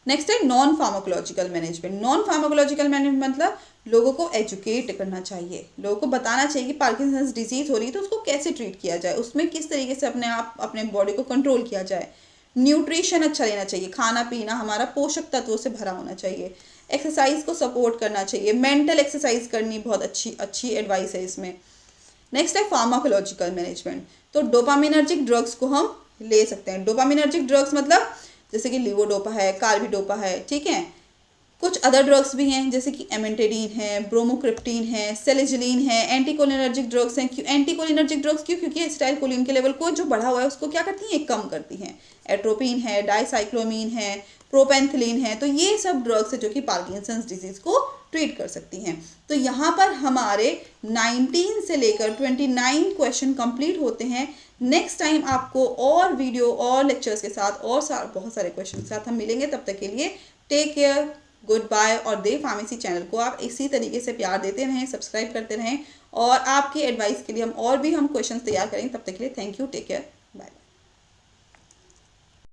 नेक्स्ट है non pharmacological management. Non pharmacological management मतलब लोगों को एजुकेट करना चाहिए, लोगों को बताना चाहिए कि पार्किंसंस डिजीज हो रही है तो उसको कैसे ट्रीट किया जाए, उसमें किस तरीके से अपने बॉडी को कंट्रोल किया जाए। न्यूट्रिशन अच्छा लेना चाहिए, खाना पीना हमारा पोषक तत्वों से भरा होना चाहिए। एक्सरसाइज को सपोर्ट करना चाहिए, मेंटल एक्सरसाइज करनी बहुत अच्छी एडवाइस है इसमें। नेक्स्ट है फार्माकोलॉजिकल मैनेजमेंट। तो डोपामिनर्जिक ड्रग्स को हम ले सकते हैं। डोपामिनर्जिक ड्रग्स मतलब जैसे कि लिवोडोपा है, कार्बिडोपा है, ठीक है। कुछ अदर ड्रग्स भी हैं जैसे कि एमेंटेडिन है, ब्रोमोक्रिप्टिन है, सेलिजिलिन है, एंटीकोलिनर्जिक ड्रग्स हैं। क्यों एंटीकोलिनर्जिक ड्रग्स? क्यों? क्योंकि एसिटाइल कोलिन के लेवल को जो बढ़ा हुआ है उसको क्या करती हैं? कम करती हैं। एट्रोपिन है, डाइसाइक्लोमीन है, प्रोपेंथिलीन है, तो ये सब ड्रग्स है जो कि पार्किंसंस डिजीज को ट्रीट कर सकती हैं। तो यहाँ पर हमारे 19 से लेकर 29 क्वेश्चन कंप्लीट होते हैं। नेक्स्ट टाइम आपको और वीडियो और लेक्चर्स के साथ और बहुत सारे क्वेश्चन के साथ हम मिलेंगे। तब तक के लिए टेक केयर, गुड बाय। और देव फार्मेसी चैनल को आप इसी तरीके से प्यार देते रहें, सब्सक्राइब करते रहें, और आपकी एडवाइस के लिए हम क्वेश्चन तैयार करेंगे। तब तक के लिए थैंक यू, टेक केयर।